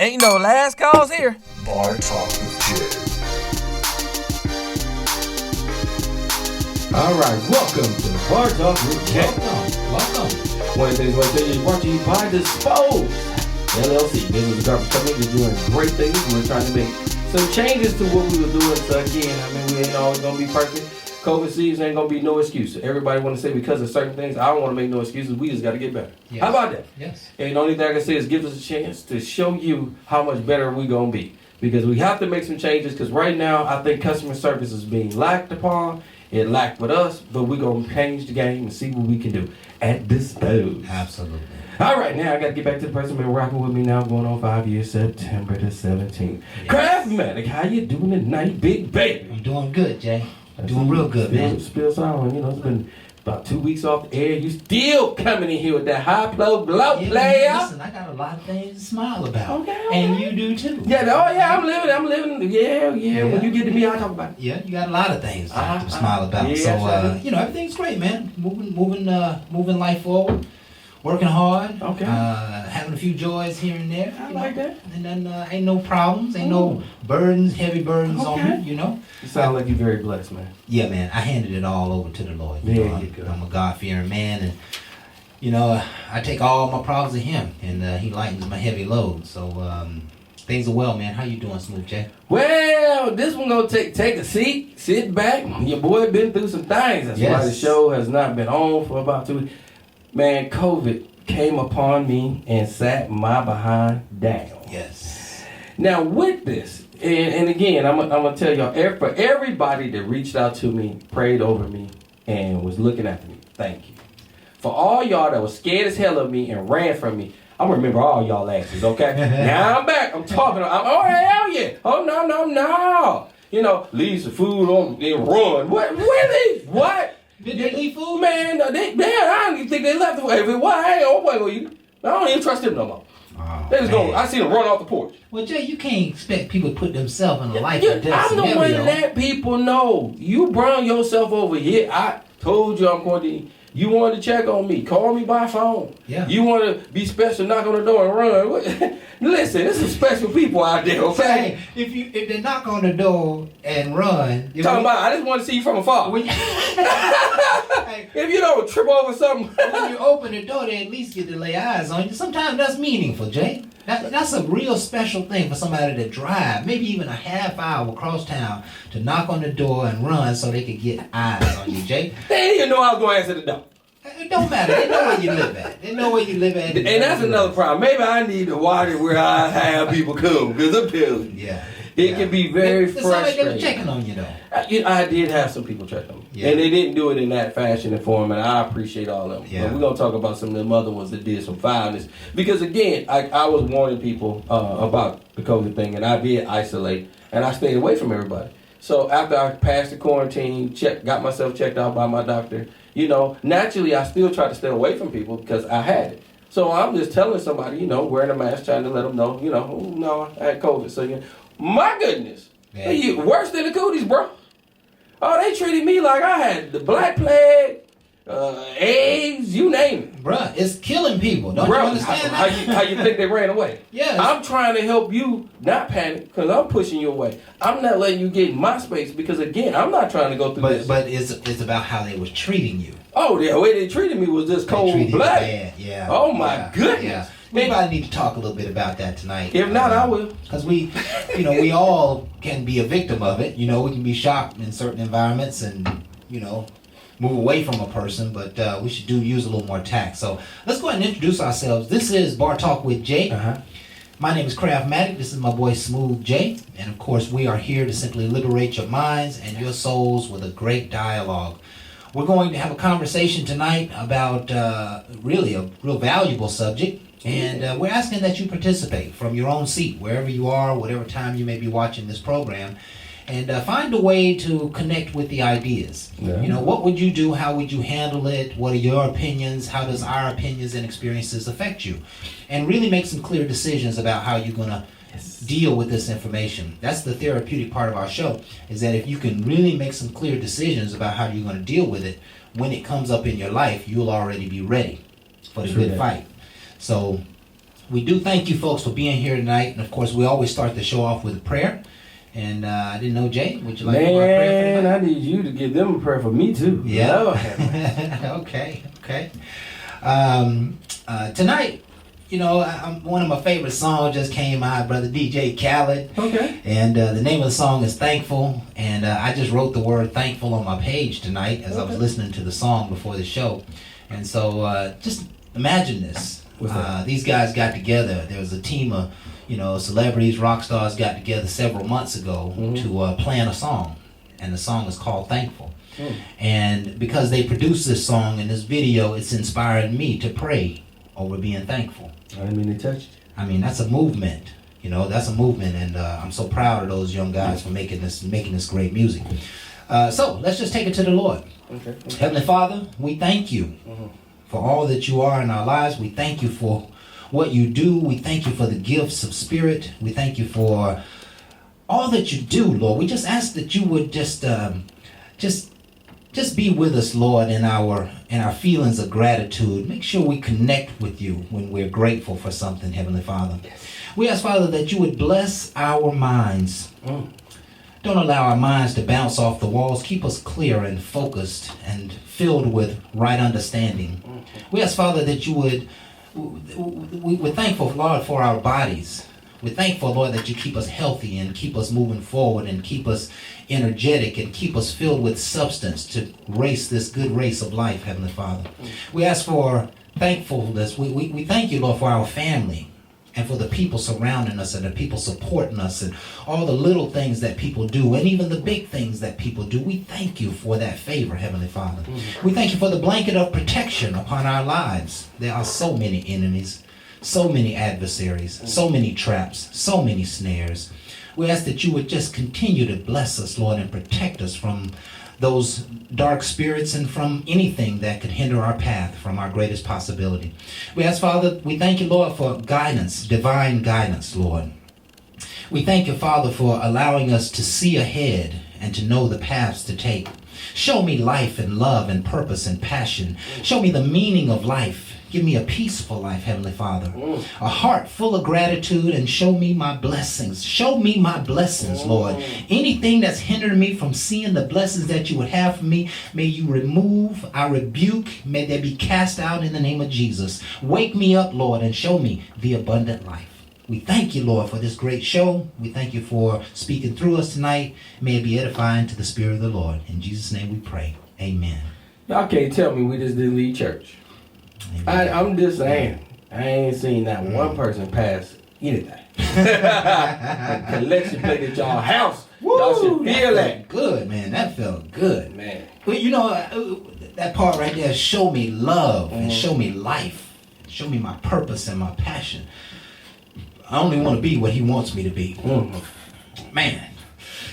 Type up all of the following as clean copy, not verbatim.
Ain't no last calls here. Bar Talk with Jay. All right, welcome to the Bar Talk with Jay. Welcome. Wednesdays, brought to you by Dispose LLC. This is a garbage company that's doing great things. We're trying to make some changes to what we were doing. So again, we ain't always gonna be perfect. COVID season ain't gonna be no excuse. Everybody want to say because of certain things. I don't want to make no excuses. We just got to get better. Yes. How about that? Yes. And the only thing I can say is give us a chance to show you how much better we gonna be. Because we have to make some changes. Because right now, I think customer service is being lacked upon. It lacked with us, but we're gonna change the game and see what we can do at Dispose. Absolutely. All right, now I got to get back to the person been rocking with me now, going on 5 years, September the 17th. Yes. Craftmatic, how you doing tonight, big baby? I'm doing good, Jay. Doing real good, man. Spill sound, it's been about 2 weeks off the air. You still coming in here with that high blow Yeah, player. Listen, I got a lot of things to smile about. Okay. And you do too. I'm living. Yeah. When you get to me, I'll talk about it. Yeah, you got a lot of things to smile about. Yes, So, I do. everything's great, man. Moving life forward. Working hard. Okay. Having a few joys here and there. I like that. And then ain't no problems, ain't no burdens, heavy burdens on me, You sound like you're very blessed, man. Yeah, man. I handed it all over to the Lord. There know, you go. I'm a God-fearing man, and I take all my problems to Him, and He lightens my heavy load. So things are well, man. How you doing, Smooth Jay? Well, this one gonna take a seat, sit back. Your boy been through some things. That's why the show has not been on for about 2 weeks. Man, COVID came upon me and sat my behind down. Yes. Now with this, and again, I'm gonna tell y'all, for everybody that reached out to me, prayed over me, and was looking after me, thank you. For all y'all that was scared as hell of me and ran from me, I'm gonna remember all y'all asses, okay? Now I'm back. I'm talking. Oh hell yeah! Oh no! Leave some food on and run. What? Really? What? Did they leave food? Man, I don't even think they left. If it was, I don't even trust them no more. Oh, They just go. I see them run off the porch. Well, Jay, you can't expect people to put themselves in a life or death I'm the one scenario. to let people know. You brought yourself over here. I told you I'm going to. You wanted to check on me. Call me by phone. Yeah. You want to be special, knock on the door and run. Listen, there's some special people out there, okay? Hey, if they knock on the door and run, Talking about, I just want to see you from afar. when you, If you don't trip over something. when you open the door, they at least get to lay eyes on you. Sometimes that's meaningful, Jay. That's a real special thing for somebody to drive, maybe even a half hour across town to knock on the door and run so they could get eyes on you, Jay. They didn't even know I was going to answer the door. It don't matter. They know where you live at. And that's another problem. Maybe I need to watch it where I have people come. Because I'm telling you. Yeah. It can be very It's like they were frustrating. checking on you, though. I did have some people check on me. Yeah. And they didn't do it in that fashion and form, and I appreciate all of them. Yeah. But we're going to talk about some of them other ones that did some foulness. Because, again, I was warning people about the COVID thing, and I did isolate, and I stayed away from everybody. So after I passed the quarantine, got myself checked out by my doctor, naturally I still try to stay away from people because I had it. So I'm just telling somebody, wearing a mask, trying to let them know, no, I had COVID. So, my goodness. Yeah. You worse than the cooties, bro. Oh, they treated me like I had the Black Plague, AIDS, you name it. Bruh, it's killing people. Don't you Bro, understand how that? you think they ran away? Yes. I'm trying to help you not panic because I'm pushing you away. I'm not letting you get in my space because, again, I'm not trying to go through this. But it's about how they was treating you. Oh, the way they treated me was just They treated you cold-blooded. bad, yeah. Oh, my Yeah, goodness. Yeah. We And- probably need to talk a little bit about that tonight. If not, I will. Because we all can be a victim of it. We can be shocked in certain environments and, move away from a person, but we should use a little more tact. So let's go ahead and introduce ourselves. This is Bar Talk with Jay. Uh-huh. My name is Craftmatic. This is my boy Smooth Jay. And of course, we are here to simply liberate your minds and your souls with a great dialogue. We're going to have a conversation tonight about really a real valuable subject. And we're asking that you participate from your own seat, wherever you are, whatever time you may be watching this program. And find a way to connect with the ideas. Yeah. What would you do? How would you handle it? What are your opinions? How does our opinions and experiences affect you? And really make some clear decisions about how you're going to deal with this information. That's the therapeutic part of our show, is that if you can really make some clear decisions about how you're going to deal with it, when it comes up in your life, you'll already be ready for the good fight. So we do thank you folks for being here tonight. And of course, we always start the show off with a prayer. And I didn't know, Jay, would you like to do a prayer for Man, I need you to give them a prayer for me too. Yeah. Lord have mercy. Okay. Tonight, one of my favorite songs just came out, Brother DJ Khaled. Okay. And the name of the song is Thankful. And I just wrote the word thankful on my page tonight as I was listening to the song before the show. And so just imagine this. What's that? These guys got together. There was a team of, celebrities, rock stars got together several months ago to plan a song. And the song is called Thankful. And because they produced this song and this video, it's inspired me to pray over being thankful. I didn't mean to touch you. I mean, that's a movement. That's a movement, and I'm so proud of those young guys for making this great music. So let's just take it to the Lord. Okay. Heavenly Father, we thank you for all that you are in our lives. We thank you for what you do. We thank you for the gifts of spirit. We thank you for all that you do, Lord. We just ask that you would just be with us, Lord, in our feelings of gratitude. Make sure we connect with you when we're grateful for something, Heavenly Father. Yes. We ask, Father, that you would bless our minds. Don't allow our minds to bounce off the walls. Keep us clear and focused and filled with right understanding. We ask, Father, that you would, we're thankful, Lord, for our bodies. We're thankful, Lord, that you keep us healthy and keep us moving forward and keep us energetic and keep us filled with substance to race this good race of life, Heavenly Father. We ask for thankfulness. We thank you, Lord, for our family and for the people surrounding us and the people supporting us and all the little things that people do and even the big things that people do. We thank you for that favor, Heavenly Father. We thank you for the blanket of protection upon our lives. There are so many enemies, so many adversaries, so many traps, so many snares. We ask that you would just continue to bless us, Lord, and protect us from those dark spirits and from anything that could hinder our path from our greatest possibility. We ask, Father, we thank you, Lord, for guidance, divine guidance, Lord. We thank you, Father, for allowing us to see ahead and to know the paths to take. Show me life and love and purpose and passion. Show me the meaning of life. Give me a peaceful life, Heavenly Father. A heart full of gratitude, and show me my blessings. Show me my blessings, Lord. Anything that's hindering me from seeing the blessings that you would have for me, may you remove, I rebuke, may they be cast out in the name of Jesus. Wake me up, Lord, and show me the abundant life. We thank you, Lord, for this great show. We thank you for speaking through us tonight. May it be edifying to the Spirit of the Lord. In Jesus' name we pray. Amen. Y'all can't tell me we just didn't leave church. I'm just saying, I ain't seen that one person pass anything. Collection plate at y'all house. Y'all should feel that. Good, man. That felt good. Man. But that part right there, show me love and show me life. Show me my purpose and my passion. I only want to be what he wants me to be. Man.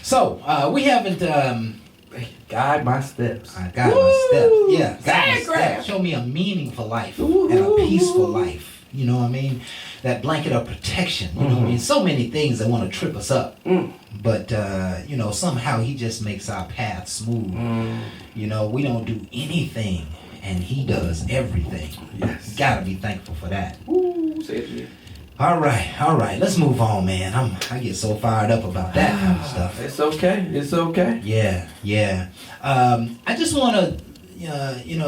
So, we haven't... guide my steps. I guide my steps. Yeah, guide my steps. Show me a meaningful life and a peaceful life. You know what I mean? That blanket of protection. You know what I mean? So many things that want to trip us up. But, somehow he just makes our path smooth. We don't do anything, and he does everything. Yes. Gotta be thankful for that. Say it again. All right. Let's move on, man. I get so fired up about that kind of stuff. It's okay. Yeah. I just want to,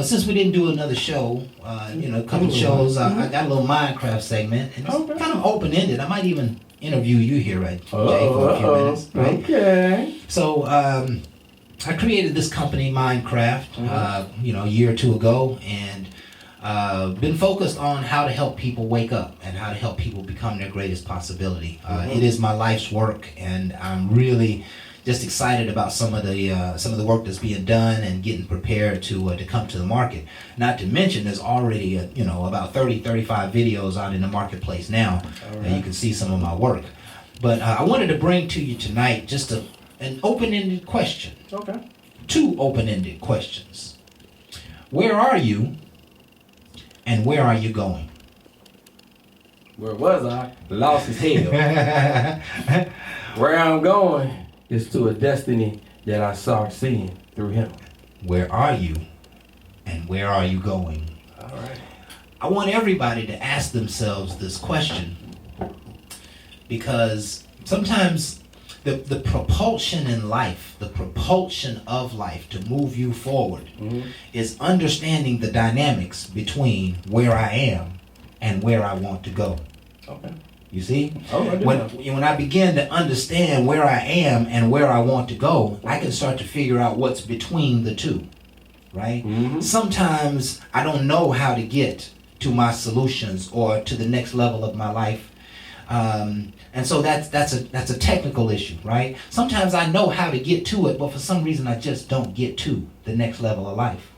since we didn't do another show, a couple shows, I got a little Minecraft segment, and it's kind of open-ended. I might even interview you here, right, Jay, for a few minutes. Right? Okay. So, I created this company, Minecraft, a year or two ago, and been focused on how to help people wake up and how to help people become their greatest possibility. It is my life's work, and I'm really just excited about some of the work that's being done and getting prepared to come to the market. Not to mention, there's already about 35 videos out in the marketplace now, and you can see some of my work. But I wanted to bring to you tonight just an open-ended question. Okay. 2 open-ended questions. Where are you? And where are you going? Where was I? Lost as hell. Where I'm going is to a destiny that I start seeing through him. Where are you? And where are you going? All right. I want everybody to ask themselves this question, because sometimes the propulsion in life, the propulsion of life to move you forward is understanding the dynamics between where I am and where I want to go. Okay. You see? Oh, I do. When I begin to understand where I am and where I want to go, I can start to figure out what's between the two, right? Sometimes I don't know how to get to my solutions or to the next level of my life. And so that's a technical issue, right? Sometimes I know how to get to it, but for some reason I just don't get to the next level of life,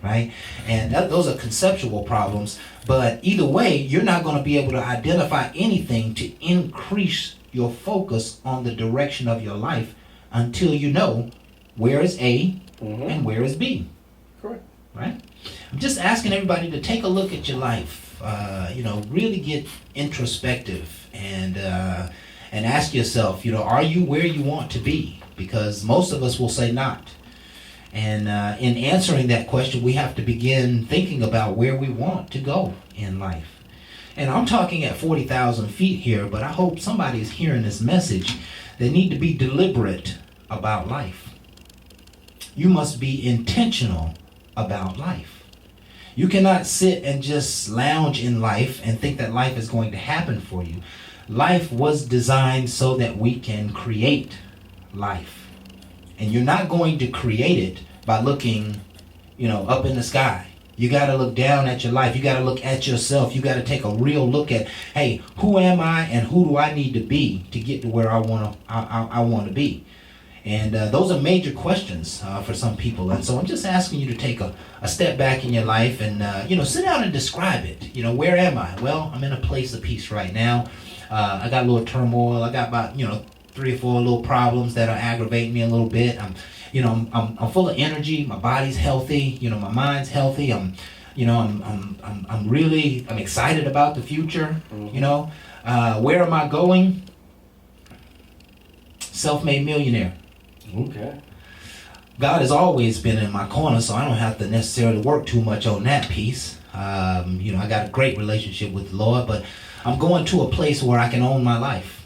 right? And those are conceptual problems. But either way, you're not going to be able to identify anything to increase your focus on the direction of your life until you know where is A and where is B. Correct. Right? I'm just asking everybody to take a look at your life. Really get introspective and ask yourself, are you where you want to be? Because most of us will say not. And in answering that question, we have to begin thinking about where we want to go in life. And I'm talking at 40,000 feet here, but I hope somebody is hearing this message. They need to be deliberate about life. You must be intentional about life. You cannot sit and just lounge in life and think that life is going to happen for you. Life was designed so that we can create life. And you're not going to create it by looking, up in the sky. You got to look down at your life. You got to look at yourself. You got to take a real look at, hey, who am I and who do I need to be to get to where I want to be? And those are major questions for some people. And so I'm just asking you to take a step back in your life and, sit down and describe it. Where am I? Well, I'm in a place of peace right now. I got a little turmoil. I got about, 3 or 4 little problems that are aggravating me a little bit. I'm full of energy. My body's healthy. My mind's healthy. I'm excited about the future. Where am I going? Self-made millionaire. Okay. God has always been in my corner, so I don't have to necessarily work too much on that piece. I got a great relationship with the Lord, but I'm going to a place where I can own my life.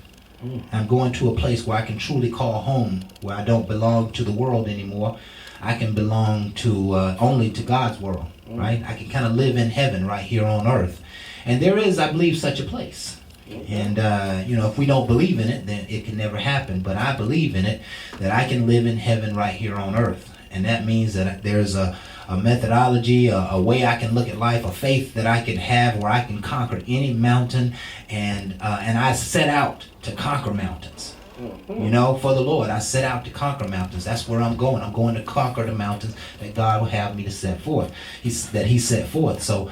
I'm going to a place where I can truly call home, where I don't belong to the world anymore. I can belong to only to God's world, right? I can kind of live in heaven right here on earth. And there is, I believe, such a place. And, if we don't believe in it, then it can never happen. But I believe in it, that I can live in heaven right here on earth. And that means that there's a methodology, a way I can look at life, a faith that I can have where I can conquer any mountain. And I set out to conquer mountains. For the Lord, I set out to conquer mountains. That's where I'm going. I'm going to conquer the mountains that God will have me to set forth. He set forth. So,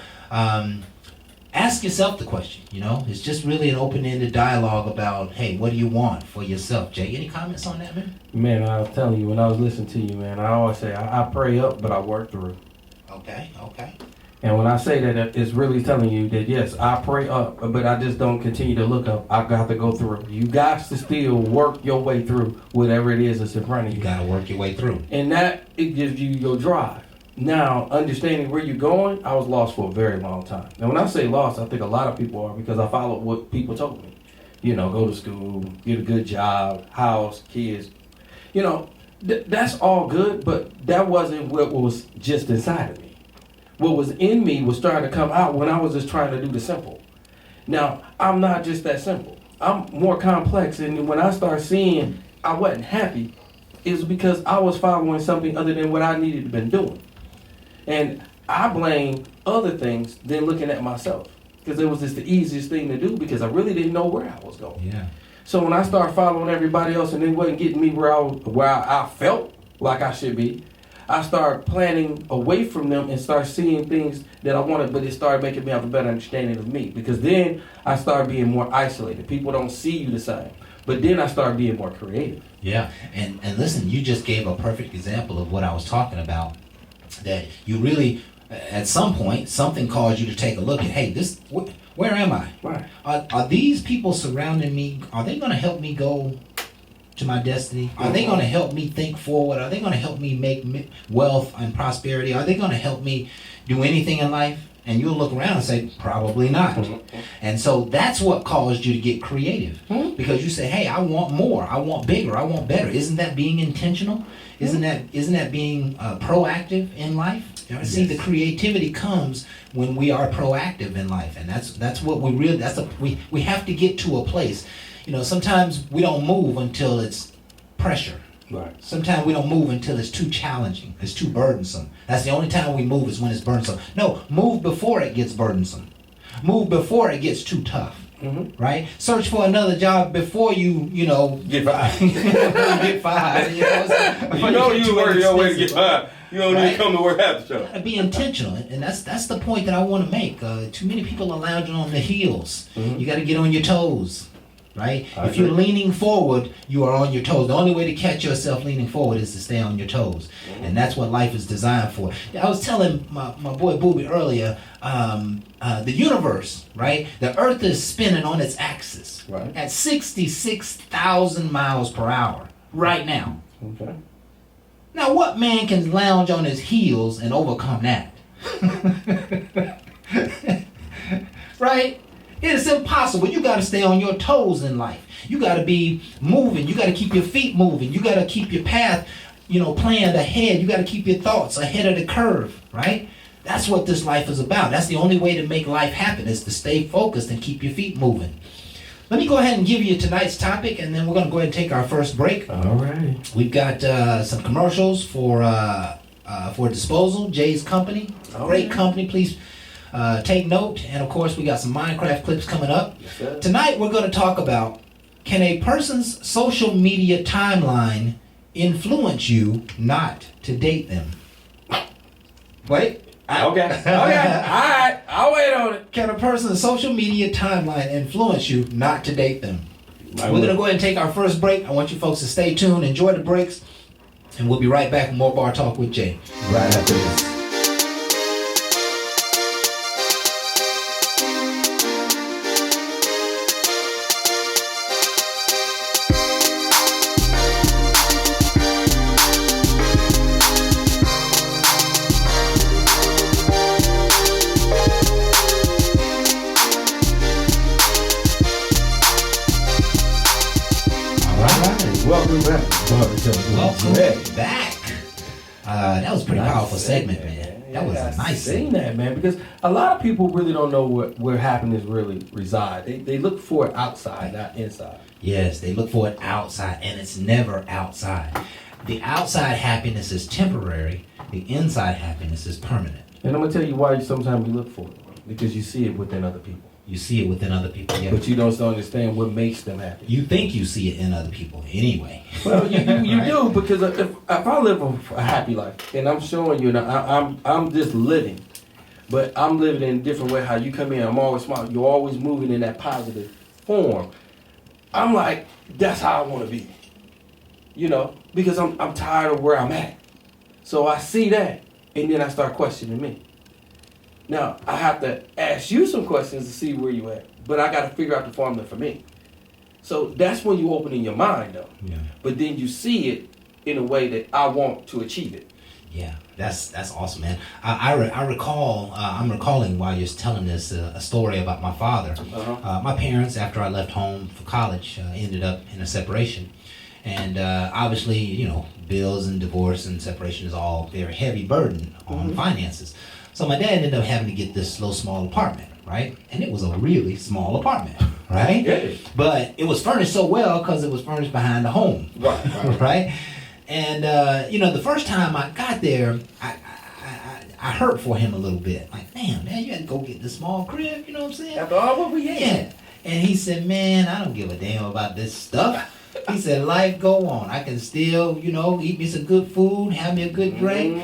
ask yourself the question, It's just really an open-ended dialogue about, hey, what do you want for yourself? Jay, any comments on that, man? Man, I was telling you, when I was listening to you, man, I always say, I pray up, but I work through. Okay. And when I say that, it's really telling you that, yes, I pray up, but I just don't continue to look up. I got to go through. You got to still work your way through whatever it is that's in front of you. You got to work your way through. And that, it gives you your drive. Now, understanding where you're going, I was lost for a very long time. And when I say lost, I think a lot of people are, because I followed what people told me. Go to school, get a good job, house, kids. That's all good, but that wasn't what was just inside of me. What was in me was starting to come out when I was just trying to do the simple. Now, I'm not just that simple. I'm more complex, and when I start seeing I wasn't happy, it was because I was following something other than what I needed to have been doing. And I blame other things than looking at myself, because it was just the easiest thing to do, because I really didn't know where I was going. Yeah. So when I started following everybody else and it wasn't getting me where I felt like I should be, I started planning away from them and started seeing things that I wanted, but it started making me have a better understanding of me, because then I started being more isolated. People don't see you the same. But then I started being more creative. Yeah, and listen, you just gave a perfect example of what I was talking about. That you really, at some point, something caused you to take a look at, hey, where am I? Right. Are these people surrounding me, are they going to help me go to my destiny? Are they going to help me think forward? Are they going to help me make wealth and prosperity? Are they going to help me do anything in life? And you'll look around and say, probably not. And so that's what caused you to get creative. Because you say, hey, I want more, I want bigger, I want better. Isn't that being intentional? Isn't that being proactive in life? You know, see, the creativity comes when we are proactive in life, and that's what we really. We have to get to a place. You know, sometimes we don't move until it's pressure. Right. Sometimes we don't move until it's too challenging. It's too burdensome. That's the only time we move is when it's burdensome. No, move before it gets burdensome. Move before it gets too tough. Right? Search for another job before you Get fired. get fired. You know you work your way to get fired. You don't need to come to work half the show. Be intentional, and that's the point that I want to make. Too many people are lounging on their heels. You got to get on your toes, right? If you're leaning forward, you are on your toes. The only way to catch yourself leaning forward is to stay on your toes, and that's what life is designed for. I was telling my boy Booby earlier, the universe, right? The Earth is spinning on its axis at 66,000 miles per hour right now. Okay. Now, what man can lounge on his heels and overcome that? Right? It is impossible. You got to stay on your toes in life. You got to be moving. You got to keep your feet moving. You got to keep your path, planned ahead. You got to keep your thoughts ahead of the curve, right? That's what this life is about. That's the only way to make life happen, is to stay focused and keep your feet moving. Let me go ahead and give you tonight's topic, and then we're going to go ahead and take our first break. All right. We've got some commercials for Disposal, Jay's company. Great company. Please take note. And, of course, we got some Minecraft clips coming up. Yes, tonight, we're going to talk about, can a person's social media timeline influence you not to date them? Wait. Okay. All right. I'll wait on it. Can a person's social media timeline influence you not to date them? We're going to go ahead and take our first break. I want you folks to stay tuned, enjoy the breaks, and we'll be right back with more Bar Talk with Jay. Right after this. Welcome back. Welcome back. That was a pretty powerful segment, man. That was a nice segment. That, man, because a lot of people really don't know where happiness really resides. They look for it outside, not inside. Yes, they look for it outside, and it's never outside. The outside happiness is temporary. The inside happiness is permanent. And I'm going to tell you why sometimes you look for it. Because you see it within other people. You see it within other people, yeah. But you don't understand what makes them happy. You think you see it in other people anyway. Well, you do, because if I live a happy life, and I'm showing you, I'm just living, but I'm living in a different way. How you come in, I'm always smiling. You're always moving in that positive form. I'm like, that's how I want to be. Because I'm tired of where I'm at. So I see that, and then I start questioning me. Now, I have to ask you some questions to see where you at, but I got to figure out the formula for me. So that's when you open in your mind, though. Yeah. But then you see it in a way that I want to achieve it. Yeah, that's awesome, man. I recall, I'm recalling while you're telling this a story about my father. My parents, after I left home for college, ended up in a separation. And obviously, bills and divorce and separation is all very heavy burden on finances. So my dad ended up having to get this little small apartment, right? And it was a really small apartment, right? Yeah. But it was furnished so well because it was furnished behind the home. Right. Right? And, the first time I got there, I hurt for him a little bit. Like, damn, man, you had to go get this small crib, you know what I'm saying? After all what we had. Yeah. And he said, man, I don't give a damn about this stuff. He said, life go on. I can still, eat me some good food, have me a good drink,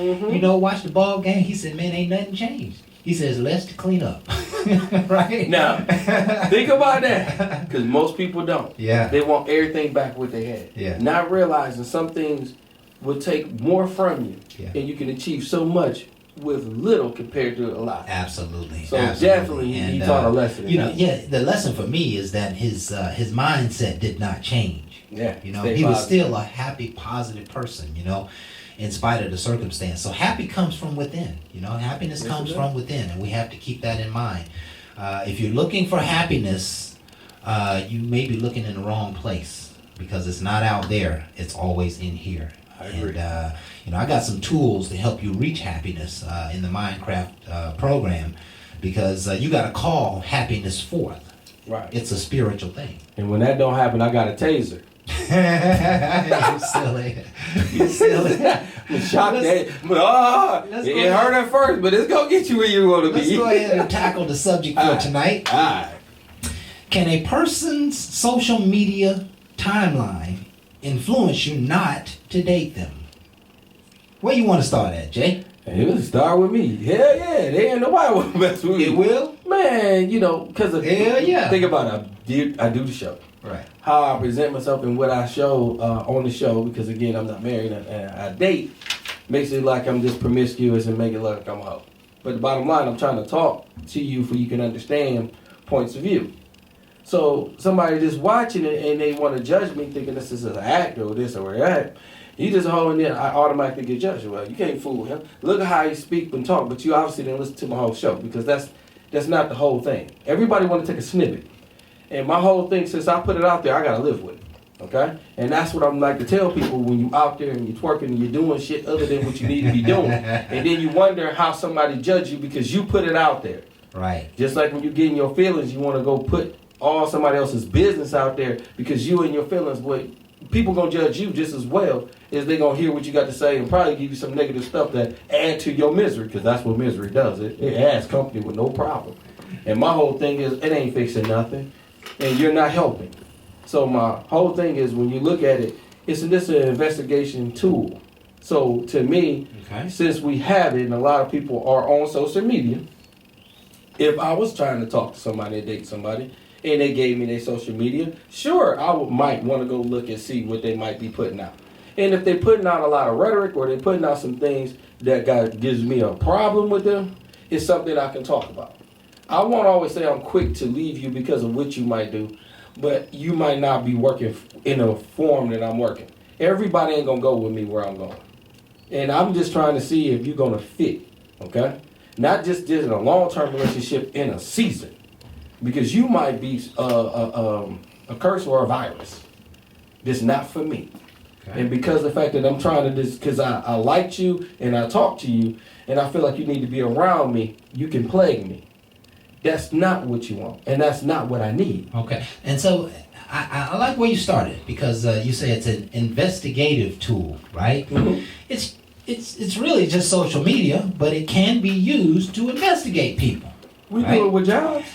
watch the ball game. He said, man, ain't nothing changed. He says, less to clean up. Right? Now, think about that. Because most people don't. Yeah. They want everything back what they had. Yeah. Not realizing some things will take more from you. Yeah. And you can achieve so much with little compared to a lot. Absolutely. So definitely he taught a lesson. The lesson for me is that his mindset did not change. Yeah. He was still a happy, positive person, in spite of the circumstance. So happy comes from within. Happiness comes from within, and we have to keep that in mind. If you're looking for happiness, you may be looking in the wrong place, because it's not out there. It's always in here. I agree. And I got some tools to help you reach happiness in the Mindcraft program, because you got to call happiness forth. Right. It's a spiritual thing. And when that don't happen, I got a taser. You silly. You silly. I'm shocked that it hurt at first, but it's gonna get you where you want to be. Let's go ahead and tackle the subject for tonight. All right. Can a person's social media timeline influence you not to date them? Where you want to start at, Jay? It will start with me. Hell yeah, there ain't nobody want to mess with me. It will? Man, because of Hell yeah. Think about it. I do the show. Right. How I present myself and what I show on the show, because again, I'm not married and I date, makes it like I'm just promiscuous and make it look like I'm a hoe. But the bottom line, I'm trying to talk to you so you can understand points of view. So somebody just watching it and they want to judge me thinking this is an actor or this or that, you just holding it, I automatically get judged. Well, you can't fool him. Look at how he speak and talk, but you obviously didn't listen to my whole show, because that's not the whole thing. Everybody want to take a snippet. And my whole thing, since I put it out there, I got to live with it. Okay? And that's what I'm like to tell people when you out there and you're twerking and you're doing shit other than what you need to be doing. And then you wonder how somebody judge you because you put it out there. Right. Just like when you get in your feelings, you want to go put all somebody else's business out there because you in your feelings, but people going to judge you just as well as they going to hear what you got to say and probably give you some negative stuff that add to your misery, because that's what misery does. It adds company with no problem. And my whole thing is, it ain't fixing nothing. And you're not helping. So my whole thing is, when you look at it, it's just an investigation tool. So to me, since we have it and a lot of people are on social media, if I was trying to talk to somebody and date somebody and they gave me their social media, sure, I might want to go look and see what they might be putting out. And if they're putting out a lot of rhetoric or they're putting out some things that gives me a problem with them, it's something I can talk about. I won't always say I'm quick to leave you because of what you might do, but you might not be working in a form that I'm working. Everybody ain't going to go with me where I'm going. And I'm just trying to see if you're going to fit, okay? Not just in a long-term relationship, in a season. Because you might be a curse or a virus. That's not for me. Okay. And because the fact that I'm trying to because I liked you and I talked to you and I feel like you need to be around me, you can plague me. That's not what you want, and that's not what I need. Okay, and so I like where you started, because you say it's an investigative tool, right? Mm-hmm. It's really just social media, but it can be used to investigate people. We do it with jobs.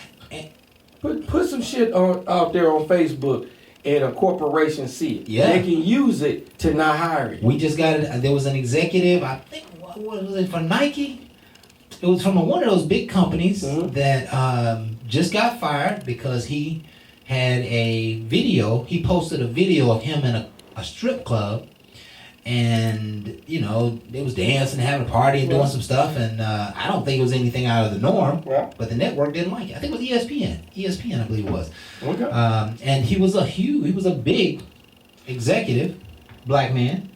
Put some shit out there on Facebook, and a corporation see it. Yeah, they can use it to not hire you. We just got it. There was an executive, I think, what was it, for Nike? It was from one of those big companies that just got fired because he had a video. He posted a video of him in a strip club, and they was dancing, having a party, and doing some stuff. And I don't think it was anything out of the norm. But the network didn't like it. I think it was ESPN, I believe it was. Okay. And he was a big executive, black man.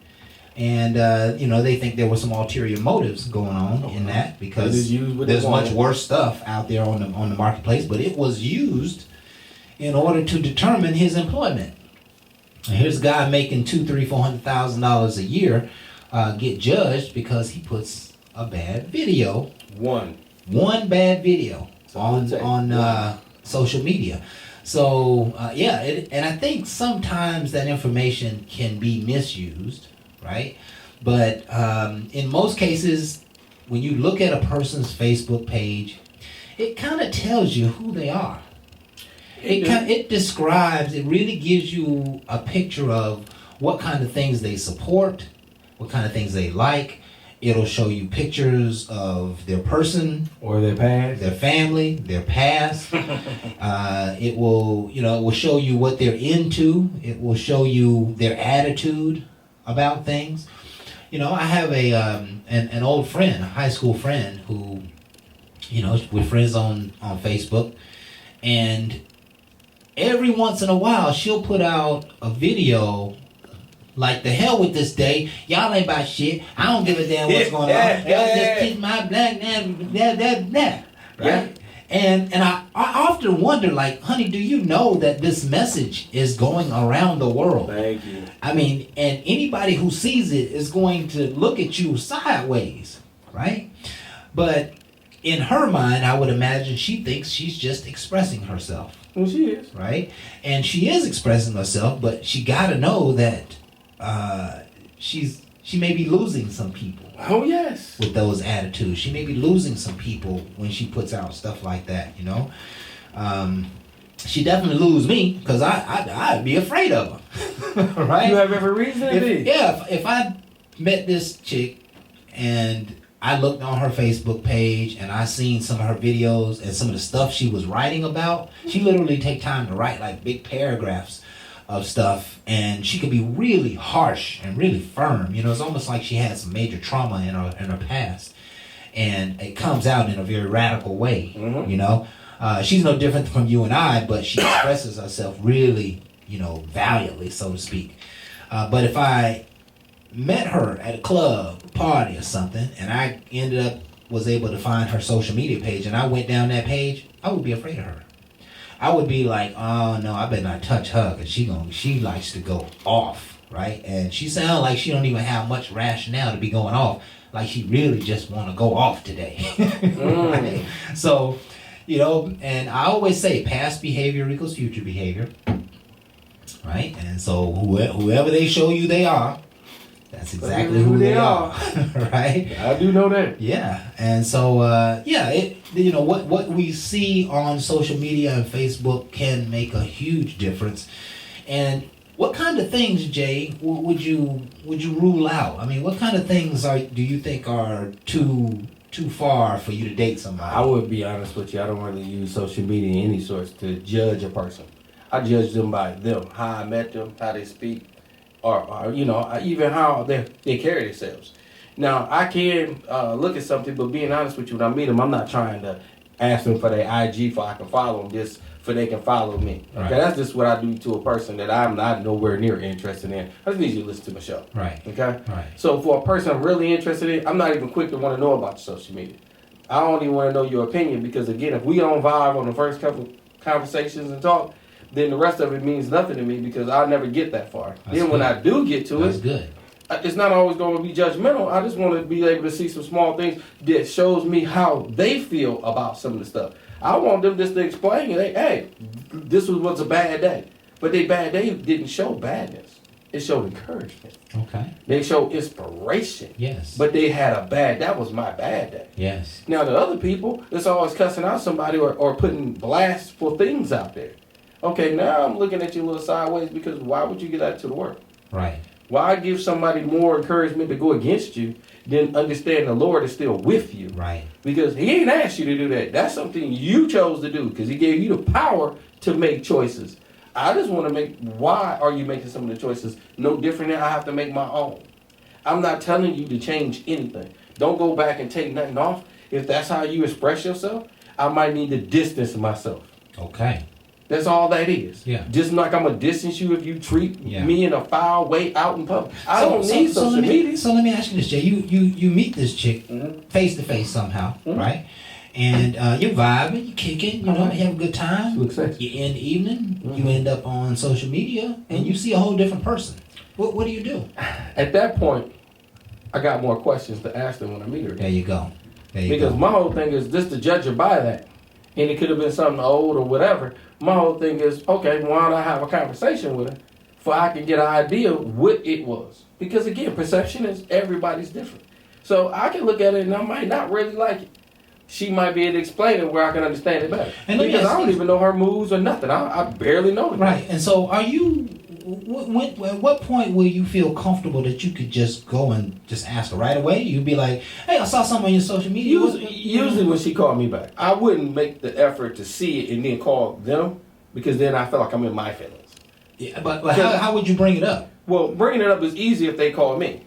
And, they think there were some ulterior motives going on in that, because there's much worse stuff out there on the marketplace, but it was used in order to determine his employment. And here's a guy making $200,000-$400,000 a year get judged because he puts a bad video. One bad video on social media. So, and I think sometimes that information can be misused. Right? But in most cases, when you look at a person's Facebook page, it kind of tells you who they are. It describes, it really gives you a picture of what kind of things they support, what kind of things they like. It'll show you pictures of their person or their past, their family, their past. It will show you what they're into. It will show you their attitude about things. I have an old friend, a high school friend who, we're friends on Facebook, and every once in a while she'll put out a video Like, the hell with this day. Y'all ain't about shit. I don't give a damn what's going on. Y'all just kiss my black man, right? Yeah. And I often wonder, like, honey, do you know that this message is going around the world? Thank you. I mean, and anybody who sees it is going to look at you sideways, right? But in her mind, I would imagine she thinks she's just expressing herself, Well, she is. right? And she is expressing herself, but she got to know that she may be losing some people Oh, yes. with those attitudes. She may be losing some people when she puts out stuff like that, you know? She definitely lose me because I'd be afraid of her, right? You have every reason to be. If I met this chick and I looked on her Facebook page and I seen some of her videos and some of the stuff she was writing about, she literally take time to write like big paragraphs of stuff, and she could be really harsh and really firm. You know, it's almost like she had some major trauma in her past, and it comes out in a very radical way. Mhm. You know, she's no different from you and I, but she expresses herself really, you know, valiantly, so to speak. But if I met her at a club, party, or something, and I was able to find her social media page, and I went down that page, I would be afraid of her. I would be like, oh no, I better not touch her, because she likes to go off, right? And she sounds like she don't even have much rationale to be going off, like she really just want to go off today. Right? So, you know, and I always say past behavior equals future behavior, right? And so whoever they show you they are, that's exactly who they are. Right? I do know that. Yeah. And so, you know, what we see on social media and Facebook can make a huge difference. And what kind of things, Jay, would you rule out? I mean, what kind of things do you think are too far for you to date somebody? I would be honest with you. I don't really use social media in any sorts to judge a person. I judge them by them, how I met them, how they speak, or you know, even how they carry themselves. Now, I can look at something, but being honest with you, when I meet them, I'm not trying to ask them for their IG so I can follow them, just so they can follow me. Okay, Right. that's just what I do to a person that I'm not nowhere near interested in. I just need you to listen to my show. Right. Okay? Right. So for a person I'm really interested in, I'm not even quick to want to know about your social media. I don't even want to know your opinion because, again, if we don't vibe on the first couple conversations and talk, then the rest of it means nothing to me because I'll never get that far. That's Then when good. I do get to That's it, good. it's not always going to be judgmental. I just want to be able to see some small things that shows me how they feel about some of the stuff. I want them just to explain, hey, this was a bad day. But their bad day didn't show badness. It showed encouragement. Okay. They showed inspiration. Yes. But they had that was my bad day. Yes. Now the other people, it's always cussing out somebody or putting blastful things out there. Okay, now I'm looking at you a little sideways because why would you get out to the work? Right. Why give somebody more encouragement to go against you than understand the Lord is still with you? Right. Because he ain't asked you to do that. That's something you chose to do because he gave you the power to make choices. I just want to why are you making some of the choices no different than I have to make my own? I'm not telling you to change anything. Don't go back and take nothing off. If that's how you express yourself, I might need to distance myself. Okay. That's all that is. Yeah. Just like I'm going to distance you if you treat Yeah. me in a foul way out in public. I don't need social media. So let me ask you this, Jay. You meet this chick Mhm. face to face somehow, Mhm. right? And you're vibing, you're kicking, you know, Uh-huh. you have a good time. She looks sexy. You end the evening, you Mhm. end up on social media, and you see a whole different person. What do you do? At that point, I got more questions to ask them when I meet her. There you go. There you Because go. my whole thing is just to judge her by that. And it could have been something old or whatever. My whole thing is, okay, why don't I have a conversation with her so I can get an idea what it was. Because again, perception is everybody's different. So I can look at it and I might not really like it. She might be able to explain it where I can understand it better. And let me Because ask I don't you- even know her moves or nothing. I barely know them. Right. And so are you, at what point will you feel comfortable that you could just go and just ask her right away? You'd be like, hey, I saw something on your social media. Usually when she called me back, I wouldn't make the effort to see it and then call them because then I feel like I'm in my feelings. Yeah, but how would you bring it up? Well, bringing it up is easy if they call me.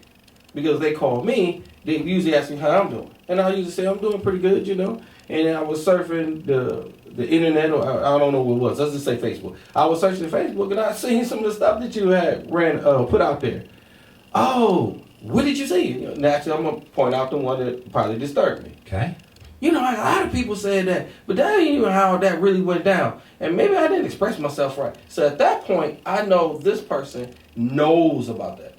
Because they call me, they usually ask me how I'm doing. And I usually say, I'm doing pretty good, you know. And I was surfing the internet, or I don't know what it was. Let's just say Facebook. I was searching Facebook and I seen some of the stuff that you had put out there. oh, what did you see? Naturally, I'm gonna point out the one that probably disturbed me. Okay. You know, a lot of people said that, but that ain't even how that really went down. And maybe I didn't express myself right. So at that point, I know this person knows about that.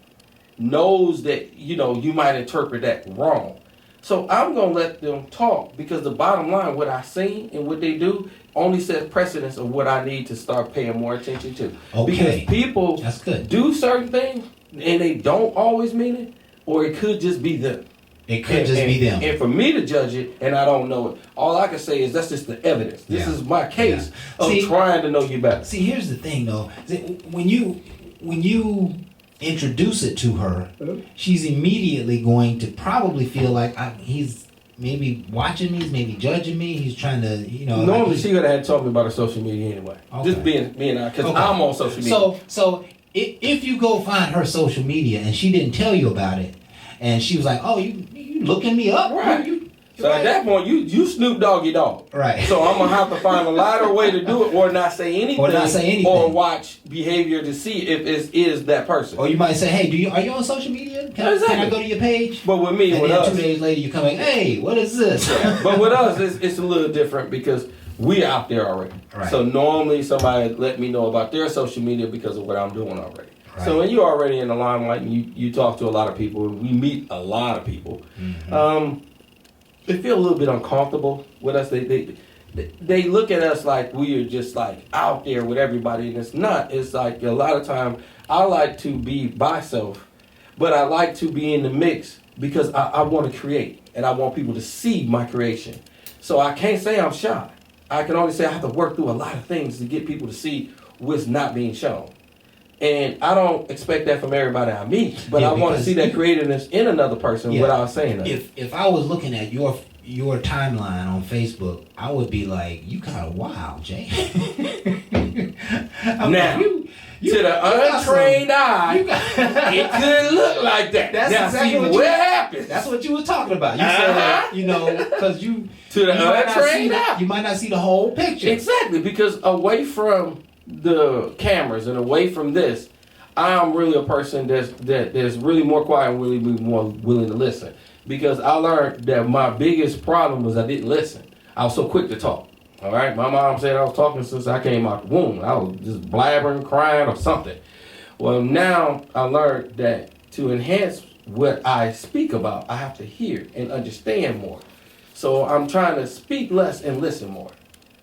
Knows that, you know, you might interpret that wrong. So I'm going to let them talk because the bottom line, what I see and what they do only sets precedence of what I need to start paying more attention to. Okay. Because people That's good. do certain things and they don't always mean it, or it could just be them. It could just be them. And for me to judge it, and I don't know it, all I can say is that's just the evidence. This is my case of trying to know you better. See, here's the thing, though. When you introduce it to her, she's immediately going to probably feel like he's maybe watching me, he's maybe judging me, he's trying to, you know. Normally, she would have told me about her social media anyway. Okay. Just being because I'm on social media. So if you go find her social media and she didn't tell you about it, and she was like, "Oh, you looking me up?" Right. So at that point, you Snoop Doggy Dog. Right. So I'm gonna have to find a lighter way to do it, or not say anything, or watch behavior to see if it is that person. Or you might say, "Hey, are you on social media? Can I go to your page?" But with me, and with then us, 2 days later, you come in, "Hey, what is this?" But with us, it's a little different because we out there already. Right. So normally somebody let me know about their social media because of what I'm doing already. Right. So when you're already in the limelight and you talk to a lot of people, and we meet a lot of people, they feel a little bit uncomfortable with us. They look at us like we are just like out there with everybody, and it's not. It's like a lot of time I like to be myself, but I like to be in the mix because I want to create and I want people to see my creation. So I can't say I'm shy. I can only say I have to work through a lot of things to get people to see what's not being shown. And I don't expect that from everybody I meet, but I want to see that creativeness in another person without saying that. If I was looking at your timeline on Facebook, I would be like, "You kind of wild, Jay." Now, to the untrained eye, it could look like that. That's now, exactly see what happens. That's what you was talking about. You said that, you know, because you to the untrained eye, you might not see the whole picture. Exactly, because away from the cameras and away from this, I'm really a person that's really more quiet and really more willing to listen. Because I learned that my biggest problem was I didn't listen. I was so quick to talk. All right, my mom said I was talking since I came out the womb. I was just blabbering, crying, or something. Well, now I learned that to enhance what I speak about, I have to hear and understand more. So I'm trying to speak less and listen more.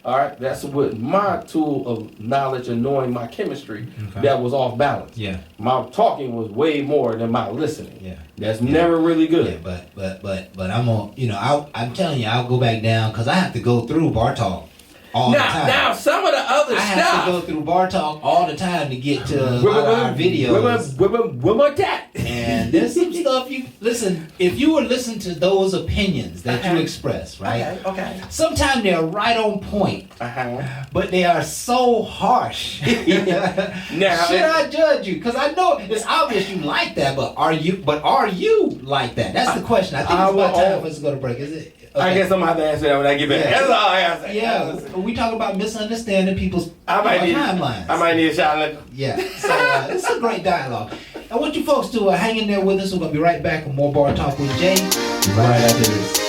All right, that's what my tool of knowledge and knowing my chemistry that was off balance. Yeah, my talking was way more than my listening. Yeah, that's never really good. Yeah, but I'm on. You know, I'm telling you, I'll go back down because I have to go through Bar Talk all the time. Now some of the other I stuff. have to go through Bar Talk all the time to get to our videos. Women cat. And there's some stuff you listen. If you were listening to those opinions that you express, right? Okay. Sometimes they're right on point, but they are so harsh. Now, should I judge you? Because I know it's obvious you like that, but are you like that? That's the question. I think it's about time for us to go to break. Is it? Okay. I guess I'm gonna have to answer that when I get back. Yeah. That's all I gotta say. Yeah, we talk about misunderstanding people's timelines. I might need a shot of liquor. Yeah, so it's a great dialogue. I want you folks to hang in there with us. We're gonna be right back with more Bar Talk with Jay right after this.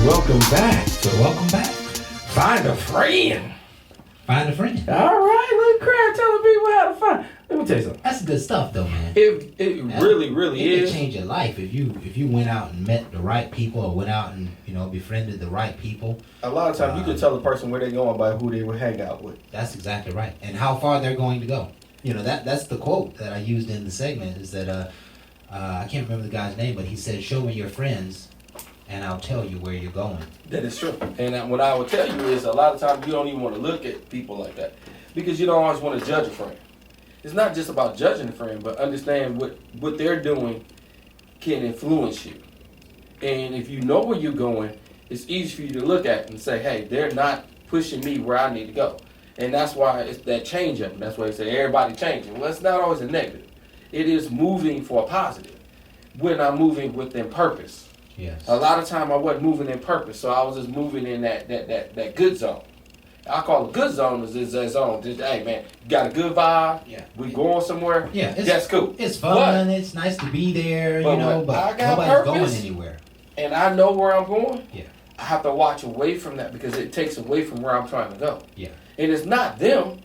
Welcome back. Welcome back. Find a friend. Find a friend. All right, look, crap, telling people how to find. Let me tell you something. That's good stuff, though, man. It really it is. It can change your life if you went out and met the right people, or went out and befriended the right people. A lot of times you can tell a person where they're going by who they would hang out with. That's exactly right, and how far they're going to go. You know, that's the quote that I used in the segment. Is that I can't remember the guy's name, but he said, "Show me your friends, and I'll tell you where you're going." That is true. And what I would tell you is a lot of times you don't even want to look at people like that because you don't always want to judge a friend. It's not just about judging a friend, but understand what they're doing can influence you. And if you know where you're going, it's easy for you to look at and say, hey, they're not pushing me where I need to go. And that's why it's that change up. And that's why they say everybody changing. Well, it's not always a negative. It is moving for a positive when I'm moving within purpose. Yes. A lot of time I wasn't moving in purpose, so I was just moving in that good zone. I call it good zone is that zone. Just, hey man, you got a good vibe. Yeah. We going somewhere. Yeah. That's cool. It's fun. It's nice to be there, But you know, when but I got nobody's purpose, going anywhere. And I know where I'm going. Yeah. I have to watch away from that because it takes away from where I'm trying to go. Yeah. And it's not them.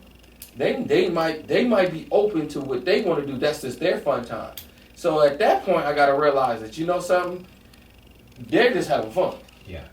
They might be open to what they want to do. That's just their fun time. So at that point, I got to realize that, you know something? They're just having fun. Yeah.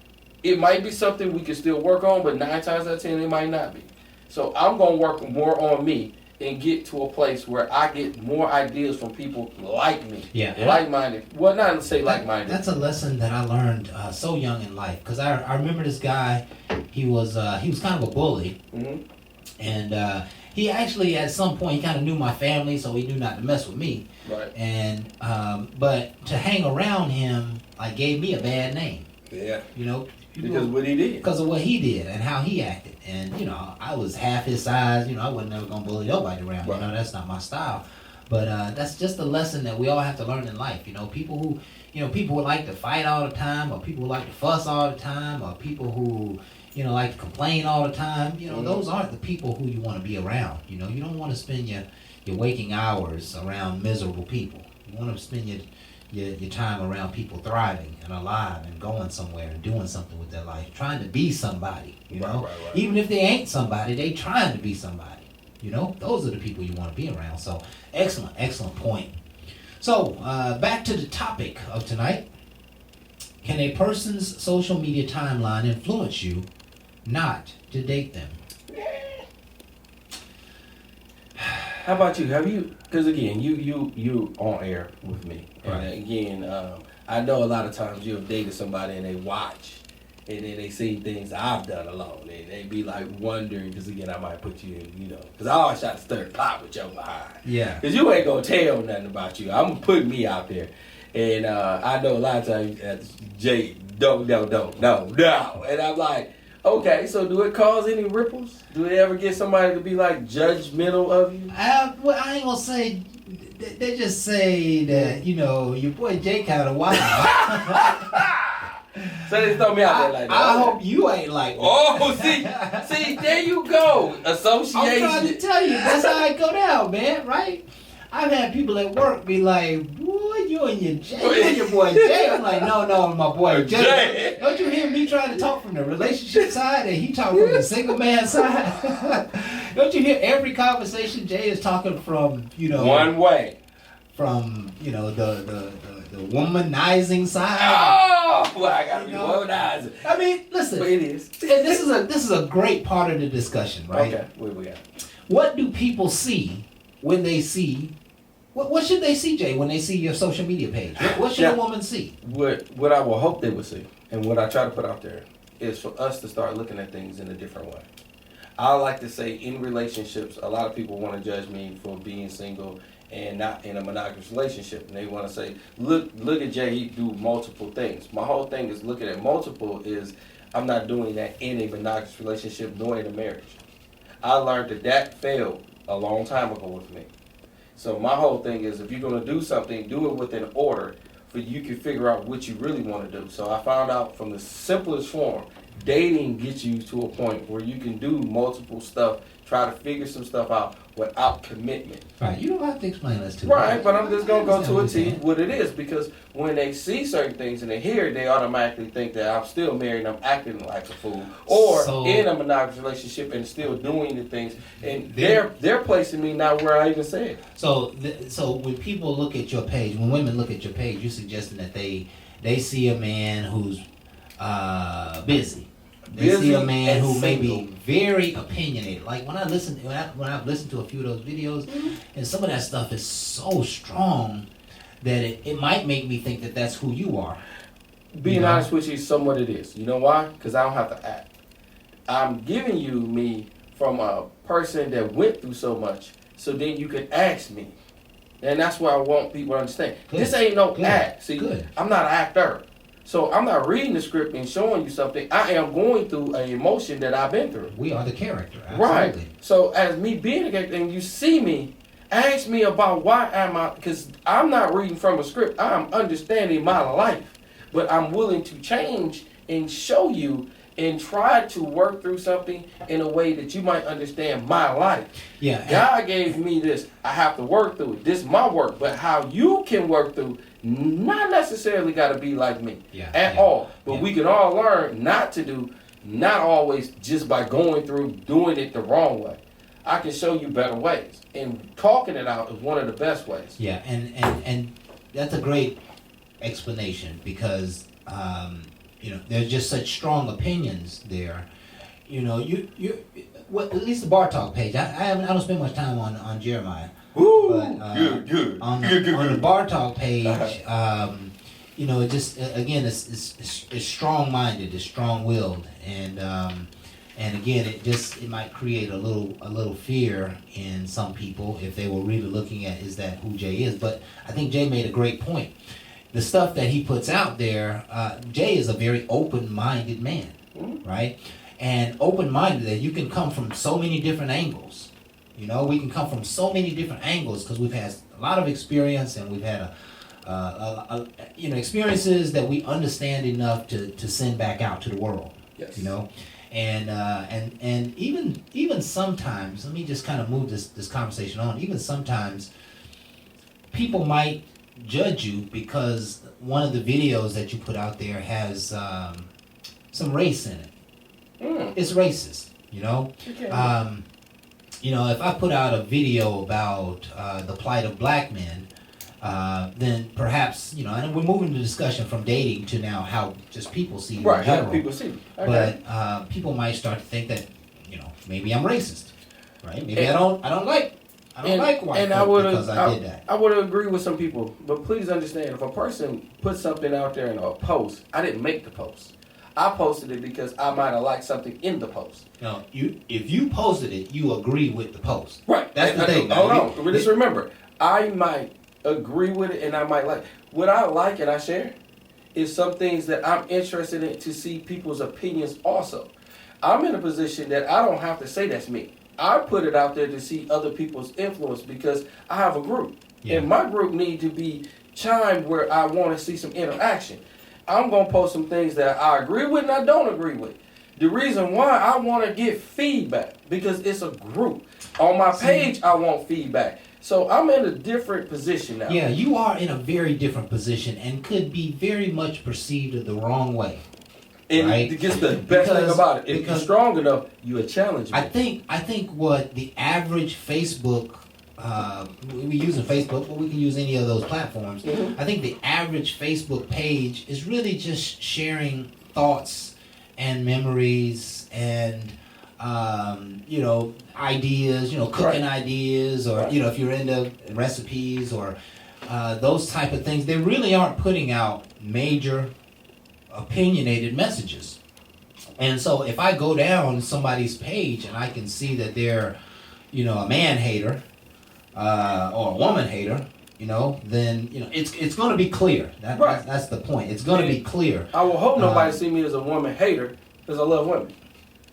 It might be something we can still work on, but 9 times out of 10, it might not be. So I'm going to work more on me and get to a place where I get more ideas from people like me. Yeah. Like-minded. Well, not to say like-minded. That's a lesson that I learned so young in life. Because I remember this guy, he was kind of a bully. Mm-hmm. And he actually, at some point, he kind of knew my family, so he knew not to mess with me. Right. And but to hang around him, like, gave me a bad name. Yeah. You know, Because what he did. because of what he did and how he acted. And, you know, I was half his size. You know, I wasn't never going to bully nobody around. Right. You know, that's not my style. But that's just a lesson that we all have to learn in life. You know, people who, you know, people who like to fight all the time, or people who like to fuss all the time, or people who, you know, like to complain all the time. You know, those aren't the people who you want to be around. You know, you don't want to spend your waking hours around miserable people. You want to spend your time around people thriving and alive and going somewhere and doing something with their life, trying to be somebody, you know? Right. Even if they ain't somebody, they trying to be somebody, you know? Those are the people you want to be around. So excellent point. So back to the topic of tonight. Can a person's social media timeline influence you not to date them? How about you? Have you? Because again, you on air with me, Right. and again, I know a lot of times you have dated somebody and they watch, and then they see things I've done alone, and they be like wondering. Because again, I might put you in, you know, because I always try to stir the pot with your behind. Yeah. Because you ain't gonna tell nothing about you. I'm putting me out there, and I know a lot of times Jay don't, and I'm like. Okay, so do it cause any ripples? Do they ever get somebody to be like judgmental of you? Well, I ain't gonna say. They just say that, you know, your boy Jay kind of wild. So they throw me out there like that. I hope you ain't like that. Oh, see, there you go. Association. I'm trying to tell you, that's how it go down, man, right? I've had people at work be like, boy, you and your boy Jay. I'm like, no, my boy Jay. Don't you hear me trying to talk from the relationship side and he talking from the single man side? Don't you hear every conversation Jay is talking from, you know, one way. From, you know, the womanizing side. Oh, well, I gotta be You know? womanizing. I mean, listen. But it is. And this is a great part of the discussion, right? Okay, what we got? What do people see when they see? What should they see, Jay, when they see your social media page? What should a woman see? What I will hope they would see, and what I try to put out there, is for us to start looking at things in a different way. I like to say in relationships, a lot of people want to judge me for being single and not in a monogamous relationship. And they want to say, look at Jay, he do multiple things. My whole thing is looking at multiple is I'm not doing that in a monogamous relationship nor in a marriage. I learned that failed a long time ago with me. So my whole thing is if you're going to do something, do it within order for you can figure out what you really want to do. So I found out from the simplest form, dating gets you to a point where you can do multiple stuff, try to figure some stuff out without commitment. Right, you don't have to explain this to me. Right, but I'm just going to go to a T what it is because when they see certain things and they hear it, they automatically think that I'm still married and I'm acting like a fool. Or in a monogamous relationship and still doing the things. And they're placing me not where I even said. So when people look at your page, when women look at your page, you're suggesting that they see a man who's busy. They see a man who may be very opinionated. Like when I've listened to a few of those videos, and some of that stuff is so strong that it might make me think that that's who you are. Being honest with you, somewhat it is. You know why? Because I don't have to act. I'm giving you me from a person that went through so much, so then you can ask me. And that's what I want people to understand. This ain't no act. See, I'm not an actor. So I'm not reading the script and showing you something. I am going through an emotion that I've been through. We are the character. Absolutely. Right. So as me being a character, and you see me, ask me about why am I, because I'm not reading from a script. I'm understanding my life. But I'm willing to change and show you and try to work through something in a way that you might understand my life. Yeah. God gave me this. I have to work through it. This is my work. But how you can work through, not necessarily got to be like me at all. But we can all learn not to do, not always just by going through doing it the wrong way. I can show you better ways. And talking it out is one of the best ways. Yeah, and that's a great explanation because there's just such strong opinions there. Well, at least the Bar Talk page. I don't spend much time on Jeremiah. Ooh, But, good. On the Bar Talk page, it just again it's strong-minded, it's strong-willed, and again it might create a little fear in some people if they were really looking at is that who Jay is. But I think Jay made a great point. The stuff that he puts out there, Jay is a very open-minded man, right? And open-minded that you can come from so many different angles. We can come from so many different angles because we've had a lot of experience and we've had experiences that we understand enough to send back out to the world. Yes. And even sometimes, let me just kind of move this conversation on. Even sometimes, people might judge you because one of the videos that you put out there has some race in it. It's racist, Okay. If I put out a video about the plight of black men, then perhaps, and we're moving the discussion from dating to now how just people see you in general. How people see me. Okay. But people might start to think that, maybe I'm racist, right? Maybe I don't like white folk because I did that. I would agree with some people, but please understand, if a person puts something out there in a post, I didn't make the post. I posted it because I might have liked something in the post. No, if you posted it, you agree with the post. Right. That's the thing. Hold on. Just remember, I might agree with it and I might like. What I like and I share is some things that I'm interested in to see people's opinions also. I'm in a position that I don't have to say that's me. I put it out there to see other people's influence because I have a group. Yeah. And my group need to be chimed where I want to see some interaction. I'm going to post some things that I agree with and I don't agree with. The reason why I want to get feedback, because it's a group. On my page, I want feedback. So I'm in a different position now. Yeah, you are in a very different position and could be very much perceived the wrong way. And right? It's the best thing about it. If you're strong enough, you a challenge me. I think what the average Facebook, we're using Facebook, but we can use any of those platforms. Mm-hmm. I think the average Facebook page is really just sharing thoughts and memories and ideas, cooking ideas, or if you're into recipes or those type of things. They really aren't putting out major opinionated messages. And so if I go down somebody's page and I can see that they're a man hater or a woman hater, then it's going to be clear. That's the point. It's going to be clear. I will hope nobody see me as a woman hater because I love women.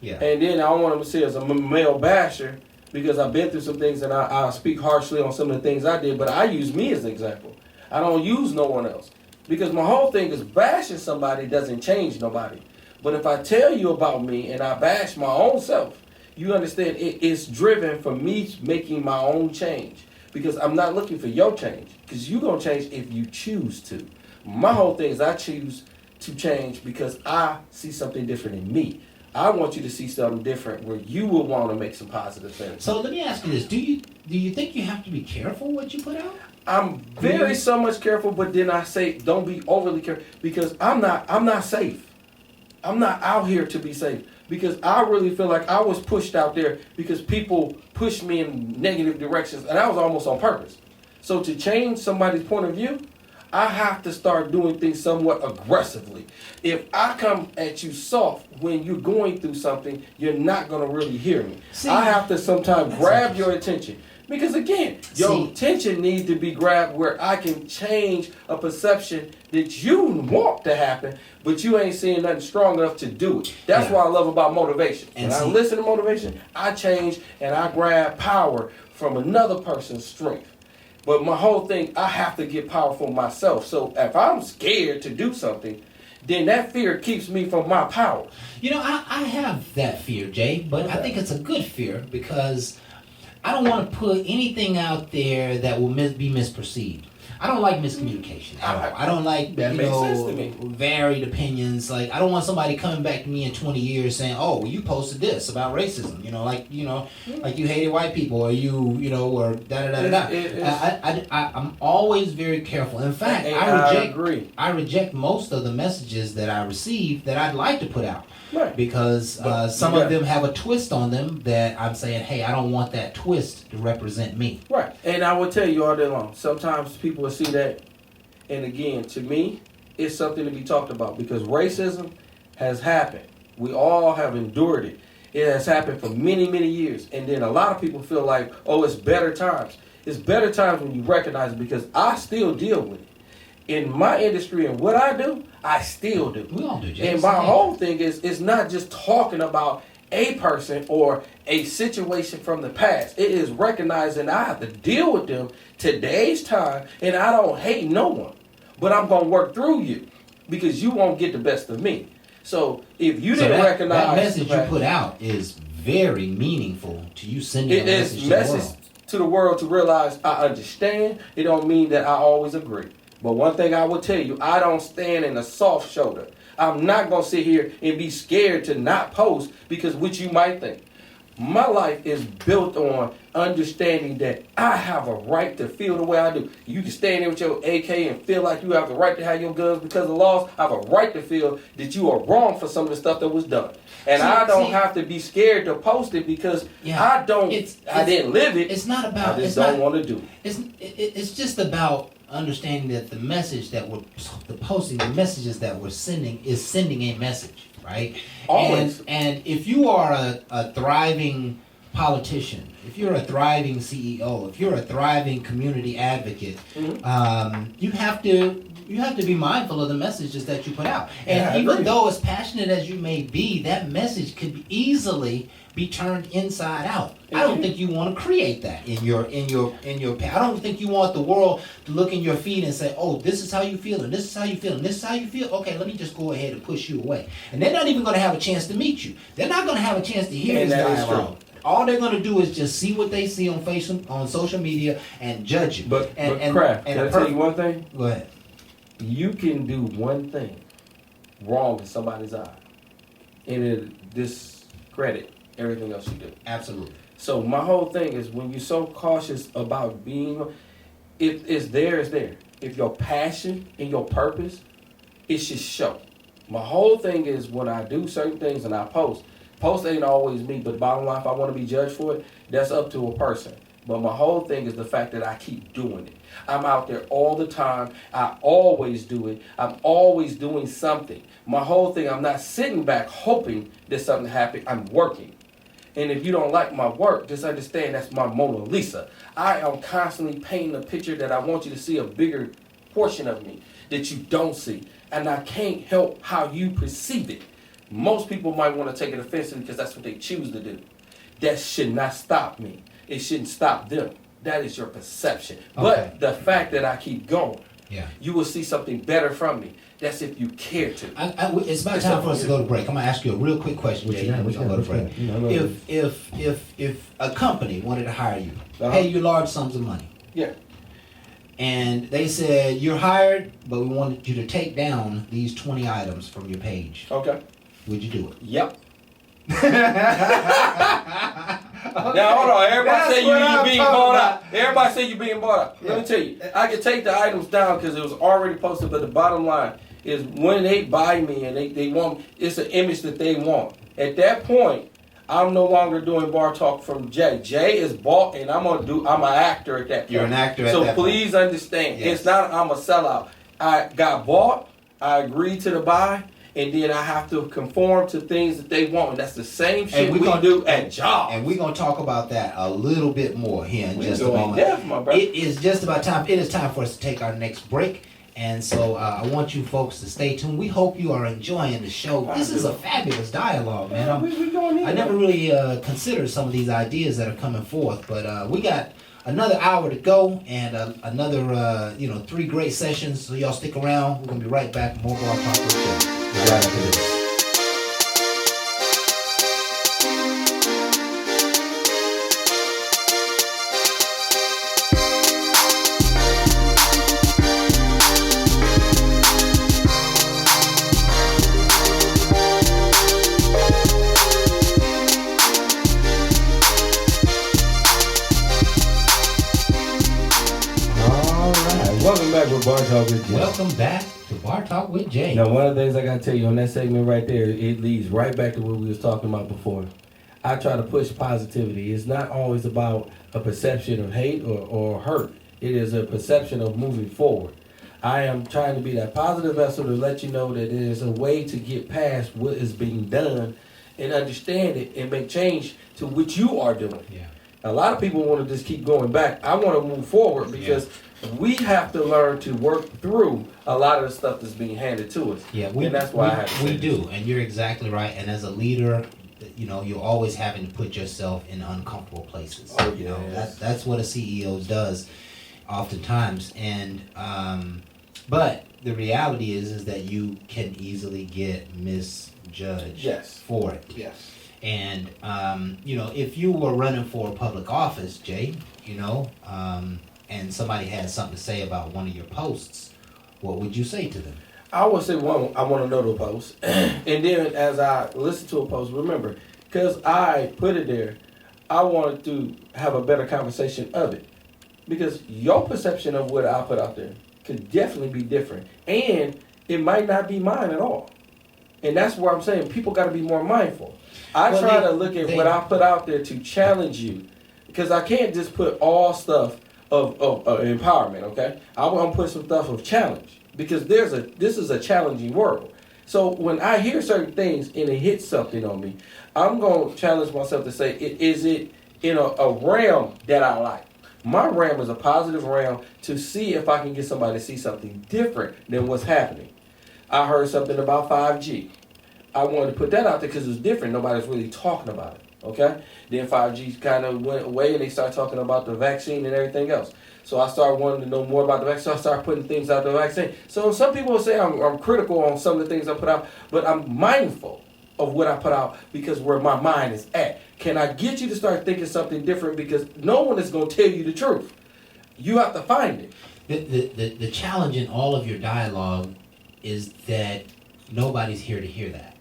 Yeah. And then I don't want them to see as a male basher because I've been through some things and I speak harshly on some of the things I did, but I use me as an example. I don't use no one else. Because my whole thing is bashing somebody doesn't change nobody. But if I tell you about me and I bash my own self, you understand it's driven from me making my own change. Because I'm not looking for your change. Because you're going to change if you choose to. My whole thing is I choose to change because I see something different in me. I want you to see something different where you will want to make some positive things. So let me ask you this. Do you think you have to be careful what you put out? I'm very so much careful, but then I say don't be overly careful because I'm not safe. I'm not out here to be safe because I really feel like I was pushed out there because people pushed me in negative directions and that was almost on purpose. So to change somebody's point of view, I have to start doing things somewhat aggressively. If I come at you soft when you're going through something, you're not going to really hear me. I have to sometimes grab your attention. Because again, your See- attention needs to be grabbed where I can change a perception that you want to happen, but you ain't seeing nothing strong enough to do it. That's Yeah. what I love about motivation. And When I see- listen to motivation, I change and I grab power from another person's strength. But my whole thing, I have to get power for myself. So if I'm scared to do something, then that fear keeps me from my power. You know, I have that fear, Jay, but I Okay. think it's a good fear because I don't want to put anything out there that will be misperceived. I don't like miscommunication at all. I don't like, That makes sense to me. varied opinions. Like, I don't want somebody coming back to me in 20 years saying, "Oh, well, you posted this about racism." Like you hated white people, or or da da da da da. I'm always very careful. In fact, And I reject. agree. I reject most of the messages that I receive that I'd like to put out. Right. Because But some you of got- them have a twist on them that I'm saying, hey, I don't want that twist to represent me. Right. And I will tell you all day long, sometimes people will see that, and again, to me, it's something to be talked about because racism has happened. We all have endured it. It has happened for many, many years. And then a lot of people feel like, oh, it's better times. It's better times when you recognize it because I still deal with it. In my industry and what I do, I still do. We all do, Jay. And my whole thing is, it's not just talking about a person or a situation from the past. It is recognizing I have to deal with them today's time, and I don't hate no one. But I'm going to work through you because you won't get the best of me. So if you didn't recognize that message the you fact- put out is very meaningful to you sending it a is message to the message world. to the world to realize I understand. It don't mean that I always agree. But one thing I will tell you, I don't stand in a soft shoulder. I'm not going to sit here and be scared to not post because what you might think. My life is built on understanding that I have a right to feel the way I do. You can stand there with your AK and feel like you have the right to have your guns because of laws. I have a right to feel that you are wrong for some of the stuff that was done. And I don't have to be scared to post it because I didn't live it. It's not about. I just don't want to do it. It's just about understanding that the message that posting, the messages that we're sending is sending a message, right? Always. And if you are a thriving politician, if you're a thriving CEO, if you're a thriving community advocate, you have to be mindful of the messages that you put out. And Yeah, I even agree. though as passionate as you may be, that message could easily be turned inside out. I don't think you want to create that in your. I don't think you want the world to look in your feed and say, "Oh, this is how you feel, and this is how you feel, and this is how you feel." Okay, let me just go ahead and push you away. And they're not even going to have a chance to meet you. They're not going to have a chance to hear And this that is dialogue. All they're going to do is just see what they see on Facebook, on social media, and judge you. But and Kraft, and can I tell you one thing? Go ahead. You can do one thing wrong in somebody's eye, and it discredit everything else you do. Absolutely. So my whole thing is when you're so cautious about being, if it's there, it's there. If your passion and your purpose, it should show. My whole thing is when I do certain things and I post ain't always me, but bottom line, if I want to be judged for it, that's up to a person. But my whole thing is the fact that I keep doing it. I'm out there all the time. I always do it. I'm always doing something. My whole thing, I'm not sitting back hoping that something happens. I'm working. And if you don't like my work, just understand that's my Mona Lisa. I am constantly painting a picture that I want you to see a bigger portion of me that you don't see. And I can't help how you perceive it. Most people might want to take it offensively because that's what they choose to do. That should not stop me. It shouldn't stop them. That is your perception. Okay. But the fact that I keep going, Yeah. you will see something better from me. That's if you care to. It's about time for us to go to break. I'm gonna ask you a real quick question, Jay, and we're gonna go to break. If a company wanted to hire you, pay you large sums of money, Yeah. and they said you're hired, but we wanted you to take down these 20 items from your page, Okay. would you do it? Yep. Now hold on, everybody say you being bought out. Everybody say you being bought out. Let me tell you, I can take the items down because it was already posted, but the bottom line is when they buy me and they want, it's an image that they want. At that point, I'm no longer doing bar talk from Jay. Jay is bought and I'm an actor at that point. You're an actor at that So please understand, Yes. it's not I'm a sellout. I got bought, I agreed to the buy, and then I have to conform to things that they want. And that's the same shit And we gonna do at jobs. And we're gonna talk about that a little bit more here in We just a go in moment. depth, my brother. It is just about time. It is time for us to take our next break. And so I want you folks to stay tuned. We hope you are enjoying the show. This is a fabulous dialogue, man. We going in. I never really considered some of these ideas that are coming forth, but we got another hour to go and another 3 great sessions. So y'all stick around. We're gonna be right back. More Bar Talk with Jay. Right after this. Welcome back with Bar Talk with Jay. Welcome back to Bar Talk with Jay. Now, one of the things I gotta tell you on that segment right there, it leads right back to what we was talking about before. I try to push positivity. It's not always about a perception of hate or hurt. It is a perception of moving forward. I am trying to be that positive vessel to let you know that there is a way to get past what is being done and understand it and make change to what you are doing. Yeah. A lot of people want to just keep going back. I want to move forward because we have to learn to work through a lot of the stuff that's being handed to us. Yeah, and that's why I have to we say this. do, and you're exactly right. And as a leader, you're always having to put yourself in uncomfortable places. Oh, You know, yes. that's what a CEO does, oftentimes. And but the reality is that you can easily get misjudged Yes. for it. Yes. And if you were running for a public office, Jay, and somebody had something to say about one of your posts, what would you say to them? I would say, one, I want to know the post. And then as I listen to a post, remember, because I put it there, I wanted to have a better conversation of it. Because your perception of what I put out there could definitely be different. And it might not be mine at all. And that's where I'm saying people got to be more mindful. I try to look at what I put out there to challenge you. Because I can't just put all stuff of empowerment, okay? I want to put some stuff of challenge. Because this is a challenging world. So when I hear certain things and it hits something on me, I'm going to challenge myself to say, is it in a realm that I like? My realm is a positive realm to see if I can get somebody to see something different than what's happening. I heard something about 5G. I wanted to put that out there because it's different. Nobody's really talking about it, okay? Then 5G kind of went away and they started talking about the vaccine and everything else. So I started wanting to know more about the vaccine. So I started putting things out the vaccine. So some people will say I'm critical on some of the things I put out, but I'm mindful of what I put out because where my mind is at. Can I get you to start thinking something different? Because no one is going to tell you the truth. You have to find it. The challenge in all of your dialogue is that nobody's here to hear that.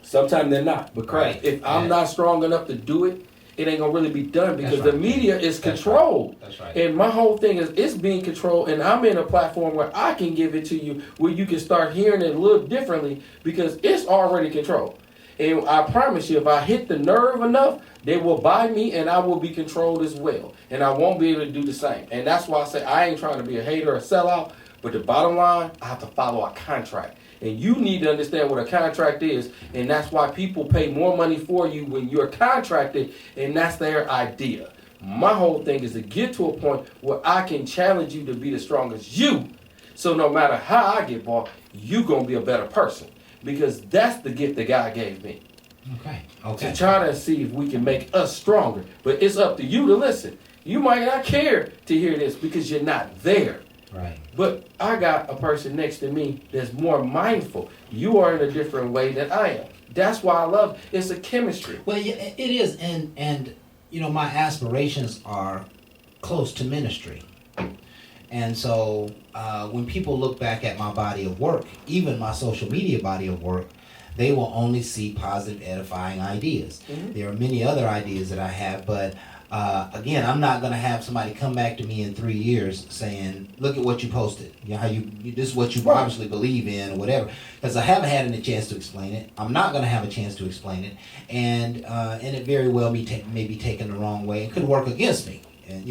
Sometimes they're not. But Christ, Right. if I'm Yeah. not strong enough to do it, it ain't going to really be done because That's the right. media is That's controlled. That's right. And my whole thing is it's being controlled, and I'm in a platform where I can give it to you where you can start hearing it a little differently because it's already controlled. And I promise you, if I hit the nerve enough, they will buy me and I will be controlled as well. And I won't be able to do the same. And that's why I say I ain't trying to be a hater or a sellout, but the bottom line, I have to follow a contract. And you need to understand what a contract is, and that's why people pay more money for you when you're contracted, and that's their idea. My whole thing is to get to a point where I can challenge you to be the strongest you, so no matter how I get bought, you're going to be a better person, because that's the gift that God gave me, Okay. to try to see if we can make us stronger. But it's up to you to listen. You might not care to hear this because you're not there. Right. But I got a person next to me that's more mindful. You are in a different way than I am. That's why I love it. It's a chemistry. Well, yeah, it is, and my aspirations are close to ministry, and so when people look back at my body of work, even my social media body of work, they will only see positive, edifying ideas. Mhm. There are many other ideas that I have, but again, I'm not going to have somebody come back to me in 3 years saying, "Look at what you posted. How this is what you Right. obviously believe in, or whatever." Because I haven't had any chance to explain it. I'm not going to have a chance to explain it, and it very well may be taken the wrong way. It could work against me. And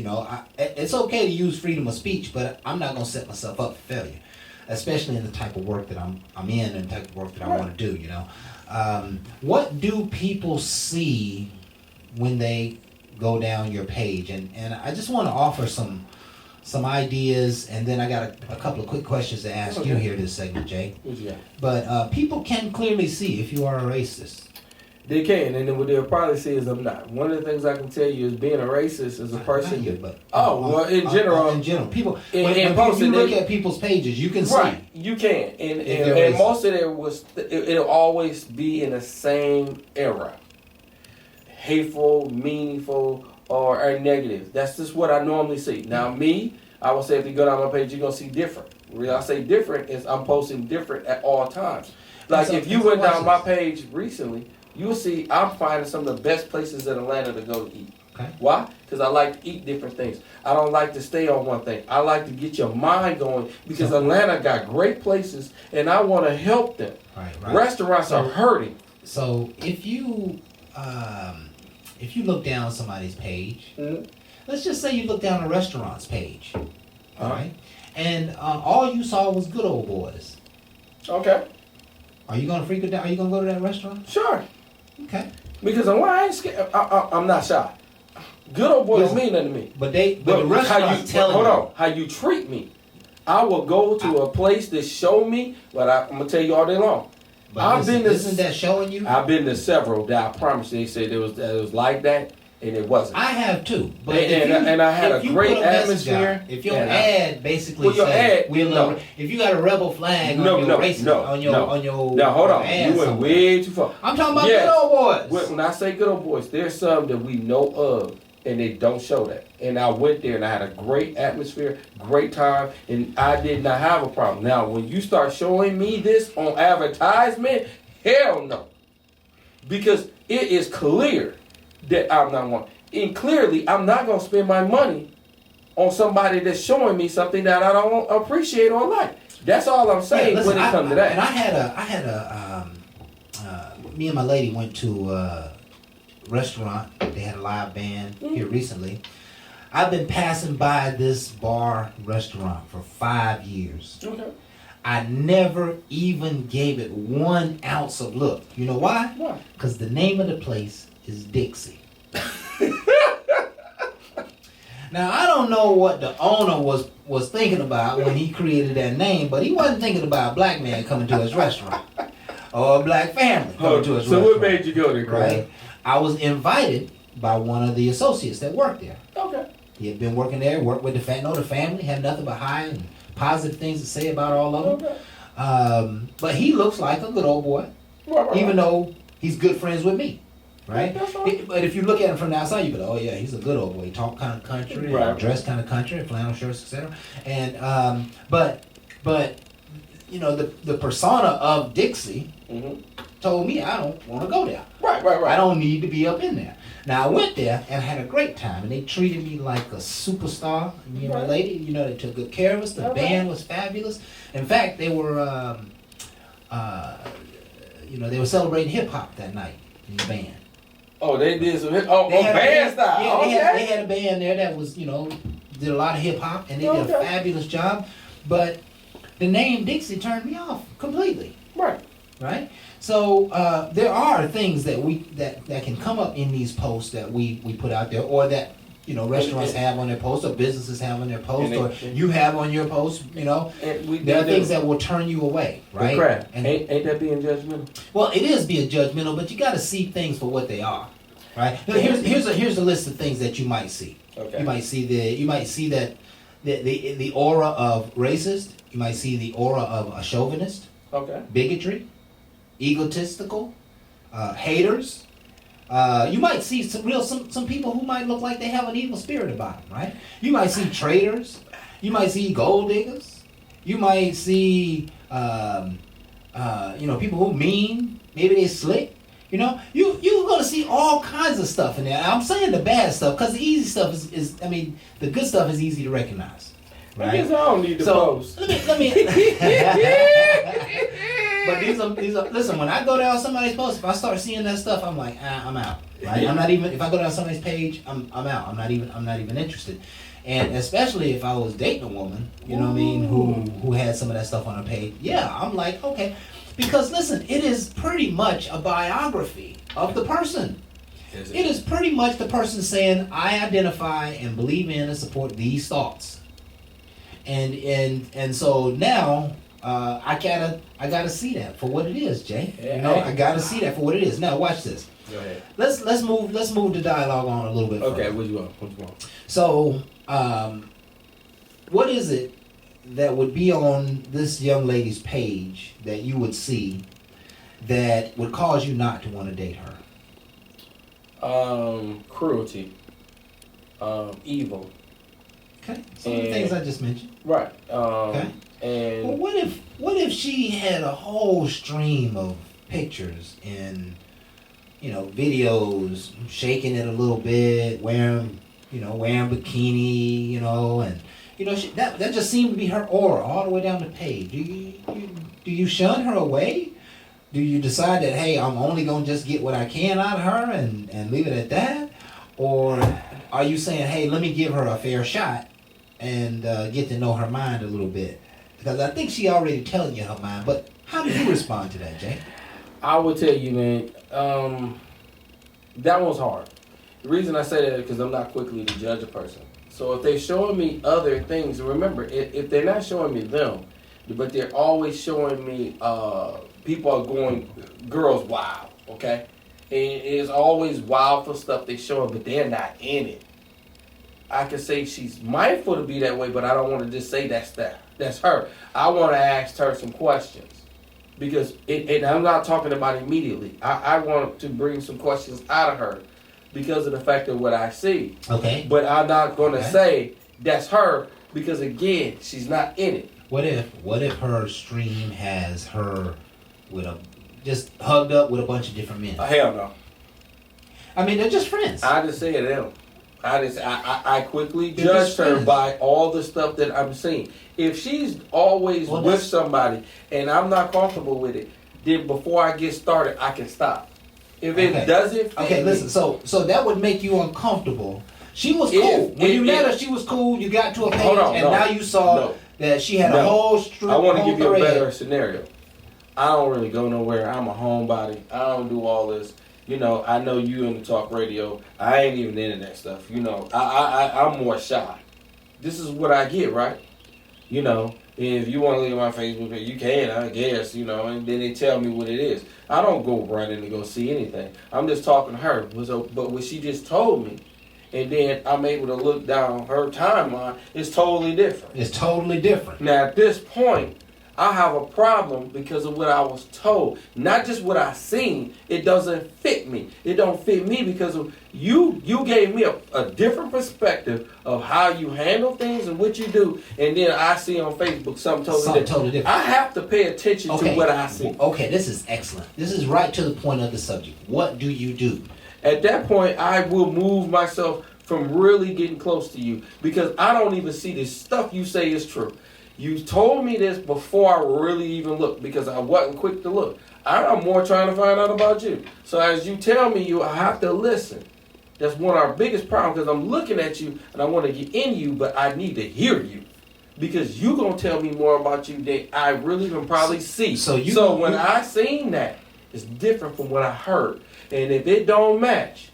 it's okay to use freedom of speech, but I'm not going to set myself up for failure. especially in the type of work that I'm in and the type of work that I want to do. What do people see when they go down your page? And I just want to offer some ideas, and then I got a couple of quick questions to ask you here this segment, Jay. Yeah. But people can clearly see if you are a racist. They can, and then what they'll probably say is I'm not. One of the things I can tell you is being a racist is a person. In general, people. When you look at people's pages, you can see. Right, you can, and most of it'll always be in the same era. Hateful, meaningful, or negative. That's just what I normally see. Now, I will say if you go down my page, you're gonna see different. When I say different, is I'm posting different at all times. Like if you went down my page recently, you'll see I'm finding some of the best places in Atlanta to go to eat. Okay. Why? Because I like to eat different things. I don't like to stay on one thing. I like to get your mind going because Atlanta got great places, and I want to help them. Right. Restaurants are hurting. So if you look down somebody's page, let's just say you look down a restaurant's page, all right, and all you saw was Good Old Boys. Okay. Are you gonna freak it down? Are you gonna go to that restaurant? Sure. Okay. Because I ain't scared. I'm not shy. Good Old Boys mean nothing to me. But the restaurant's telling you. Hold on. How you treat me. I will go to a place that show me, but I'm going to tell you all day long. But isn't that showing you? I've been to several that I promise you, they said it was like that, and it wasn't. I have too. But and I had a great atmosphere. If your ad basically if you got a rebel flag on your now hold on, ad you went way too far. I'm talking about Good Old Boys. When I say Good Old Boys, there's some that we know of, and they don't show that. And I went there and I had a great atmosphere, great time, and I did not have a problem. Now, when you start showing me this on advertisement, hell no. Because it is clear that I'm not one. And clearly, I'm not going to spend my money on somebody that's showing me something that I don't appreciate or like. That's all I'm saying when it comes to that. And I had me and my lady went to a restaurant. They had a live band here recently. I've been passing by this bar restaurant for 5 years. Okay. I never even gave it 1 ounce of look. You know why? Why? Because the name of the place is Dixie. Now, I don't know what the owner was thinking about when he created that name, but he wasn't thinking about a black man coming to his restaurant or a black family coming to his restaurant. So what made you go there, Craig? Right? I was invited by one of the associates that worked there. Okay. He had been working there, worked with the family, had nothing but high and positive things to say about all of them. Okay. But he looks like a good old boy, even though he's good friends with me. Right? But if you look at him from the outside, you go, oh yeah, he's a good old boy. He talk kind of country, dress kind of country, flannel shirts, etc. And but you know the persona of Dixie told me I don't want to go there. Right. I don't need to be up in there. Now I went there and had a great time, and they treated me like a superstar. Me and my lady, you know, they took good care of us. The band was fabulous. In fact, they were they were celebrating hip hop that night in the band. Oh, they did some band style. Yeah, they had a band there that was, did a lot of hip hop, and they did a fabulous job. But the name Dixie turned me off completely. Right. So there are things that that can come up in these posts that we put out there, or that restaurants have on their posts, or businesses have on their posts, or you have on your posts. There are things that will turn you away, right? And ain't that being judgmental? Well, it is being judgmental, but you got to see things for what they are, right? Now, here's a list of things that you might see. Okay. You might see that the aura of racist. You might see the aura of a chauvinist. Okay. Bigotry, egotistical, haters. You might see some people who might look like they have an evil spirit about them, right? You might see traitors. You might see gold diggers. You might see, people who mean. Maybe they slick. You're going to see all kinds of stuff in there. I'm saying the bad stuff because the easy stuff is the good stuff is easy to recognize. Right? I guess I don't need the post. Let me. But these are. Listen, when I go down somebody's post, if I start seeing that stuff, I'm like, I'm out. Right? I'm not even. If I go down somebody's page, I'm out. I'm not even interested. And especially if I was dating a woman, you know what I mean, who had some of that stuff on her page. Yeah, I'm like, okay. Because listen, it is pretty much a biography of the person. It is pretty much the person saying, I identify and believe in and support these thoughts. And so now I gotta see that for what it is, Jay. You know, I gotta see that for what it is. Now watch this. Go ahead. Let's move the dialogue on a little bit. Okay, further. what you want? So, what is it that would be on this young lady's page that you would see that would cause you not to want to date her? Cruelty, evil. Okay, some of the things I just mentioned. Right. Okay. And Well, what if she had a whole stream of pictures and videos, shaking it a little bit, wearing bikini, and that just seemed to be her aura all the way down the page. Do you shun her away? Do you decide that, hey, I'm only gonna just get what I can out of her and leave it at that? Or are you saying, hey, let me give her a fair shot and get to know her mind a little bit? Because I think she already telling you her mind, but how do you respond to that, Jay? I will tell you, man, that one's hard. The reason I say that is because I'm not quickly to judge a person. So if they're showing me other things, remember, if they're not showing me them, but they're always showing me people are going girls wild, okay? And it's always wild for stuff they show, but they're not in it. I can say she's mindful to be that way, but I don't want to just say that's her. I want to ask her some questions. Because, and I'm not talking about immediately. I want to bring some questions out of her because of the fact of what I see. Okay. But I'm not going to say that's her because, again, she's not in it. What if her stream has her with just hugged up with a bunch of different men? Hell no. I mean, they're just friends. I just say them. I quickly judge her by all the stuff that I'm seeing. If she's always with somebody and I'm not comfortable with it, then before I get started, I can stop. If it doesn't fit me, listen, so that would make you uncomfortable. She was cool. When you met her, she was cool. You got to a page, now you saw that she had a whole stream. I want to give you a better scenario. I don't really go nowhere. I'm a homebody. I don't do all this. I know you in the talk radio. I ain't even into that stuff. I'm more shy. This is what I get, right? If you want to look at my Facebook page, you can, I guess, and then they tell me what it is. I don't go running to go see anything. I'm just talking to her. But what she just told me, and then I'm able to look down her timeline, it's totally different. It's totally different. Now, at this point, I have a problem because of what I was told. Not just what I seen. It doesn't fit me. It don't fit me because of you gave me a different perspective of how you handle things and what you do. And then I see on Facebook something totally different. I have to pay attention to what I see. Okay, this is excellent. This is right to the point of the subject. What do you do? At that point, I will move myself from really getting close to you because I don't even see this stuff you say is true. You told me this before I really even looked because I wasn't quick to look. I'm more trying to find out about you. So as you tell me I have to listen. That's one of our biggest problems because I'm looking at you and I want to get in you, but I need to hear you. Because you're going to tell me more about you than I really can probably see. So when I seen that, it's different from what I heard. And if it don't match,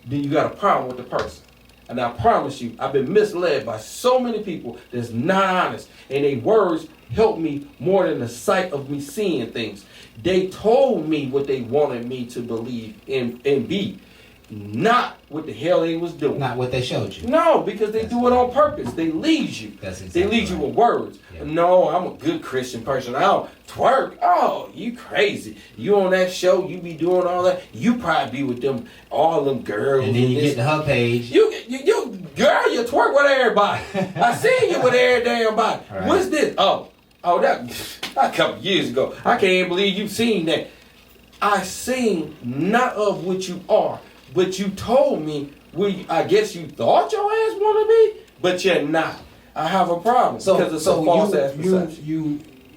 then you got a problem with the person. And I promise you, I've been misled by so many people that's not honest. And their words help me more than the sight of me seeing things. They told me what they wanted me to believe and be. Not what the hell they was doing. Not what they showed you. No, because they do it on purpose. They lead you. They lead you with words. Yeah. No, I'm a good Christian person. I don't twerk. Oh, you crazy. You on that show, you be doing all that. You probably be with them, all them girls. And then you get to her page. You girl, you twerk with everybody. I seen you with every damn body. Right. What's this? Oh, that a couple years ago. I can't believe you seen that. I seen not of what you are. But you told me, I guess you thought your ass wanted me, but you're not. I have a problem because it's a false ass perception.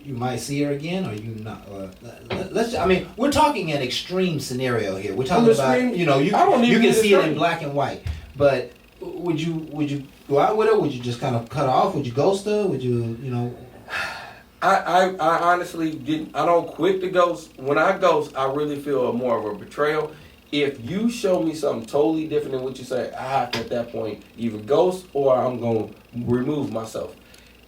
You might see her again, or you not. We're talking an extreme scenario here. We're talking about, you can see it in black and white, but would you go out with her? Would you just kind of cut her off? Would you ghost her? Would you I honestly didn't. I don't quick to ghost. When I ghost, I really feel more of a betrayal. If you show me something totally different than what you say, I have to at that point either ghost or I'm going to remove myself.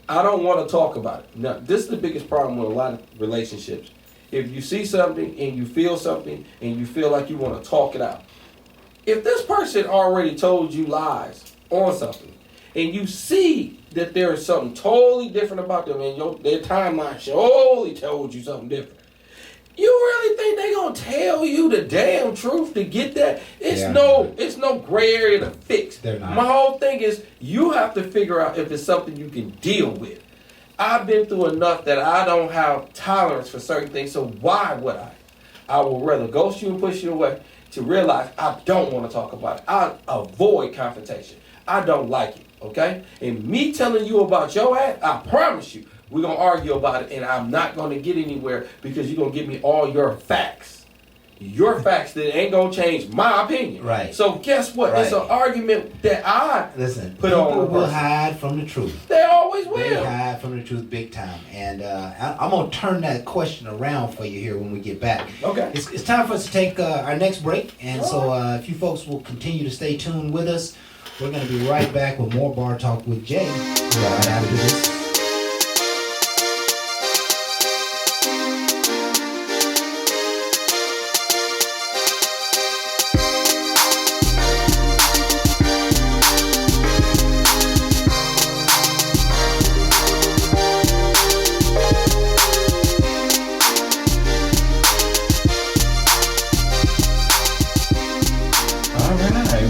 I don't want to talk about it. Now, this is the biggest problem with a lot of relationships. If you see something and you feel something and you feel like you want to talk it out, if this person already told you lies on something and you see that there is something totally different about them and their timeline surely told you something different, you really think they gonna tell you the damn truth to get that? It's no gray area to fix. They're not. My whole thing is you have to figure out if it's something you can deal with. I've been through enough that I don't have tolerance for certain things, so why would I? I will rather ghost you and push you away to realize I don't want to talk about it. I avoid confrontation. I don't like it, okay? And me telling you about your ass, I promise you, we're going to argue about it, and I'm not going to get anywhere because you're going to give me all your facts. Your facts that ain't going to change my opinion. Right. So guess what? Right. It's an argument that I put on people the will person. hide from the truth. They always will. They hide from the truth big time. And I'm going to turn that question around for you here when we get back. Okay. It's time for us to take our next break. And so if you folks will continue to stay tuned with us, we're going to be right back with more Bar Talk with Jay right after this.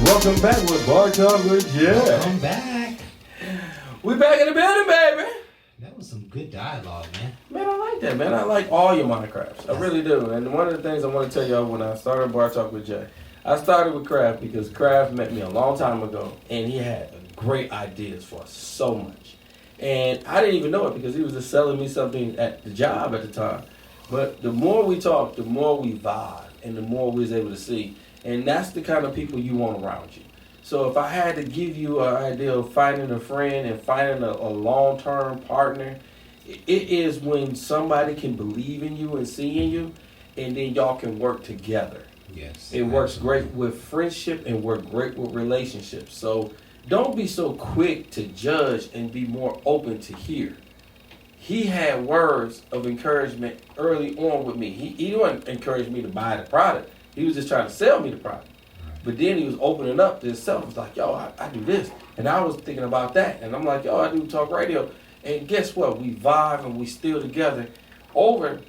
Welcome back with Bar Talk with Jay. Welcome back. We back in the building, baby. That was some good dialogue, man. Man, I like that, man. I like all your monocrafts. I really do. And one of the things I want to tell y'all when I started Bar Talk with Jay, I started with Kraft because Kraft met me a long time ago, and he had great ideas for so much. And I didn't even know it because he was just selling me something at the job at the time. But the more we talked, the more we vibe, and the more we was able to see. And that's the kind of people you want around you. So if I had to give you an idea of finding a friend and finding a long-term partner, it is when somebody can believe in you and see in you, and then y'all can work together. Yes. It works great with friendship and works great with relationships. So don't be so quick to judge and be more open to hear. He had words of encouragement early on with me. He didn't encourage me to buy the product. He was just trying to sell me the product. But then he was opening up to himself. He was like, yo, I do this. And I was thinking about that. And I'm like, yo, I do talk radio. And guess what? We vibe and we still together. Over,